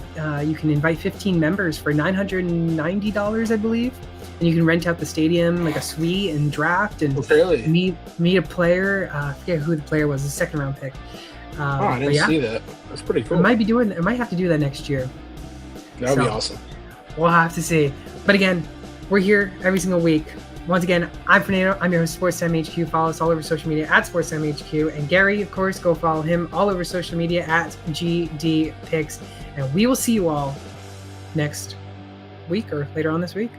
can invite 15 members for $990, I believe. And you can rent out the stadium like a suite and draft and meet a player. I forget who the player was, a second-round pick. I didn't see that. That's pretty cool. I might have to do that next year. That would be awesome. We'll have to see. But again, we're here every single week. Once again, I'm Fernando. I'm your host, SportsTimeHQ. Follow us all over social media at SportsTimeHQ. And Gary, of course, go follow him all over social media at GDPicks. And we will see you all next week or later on this week.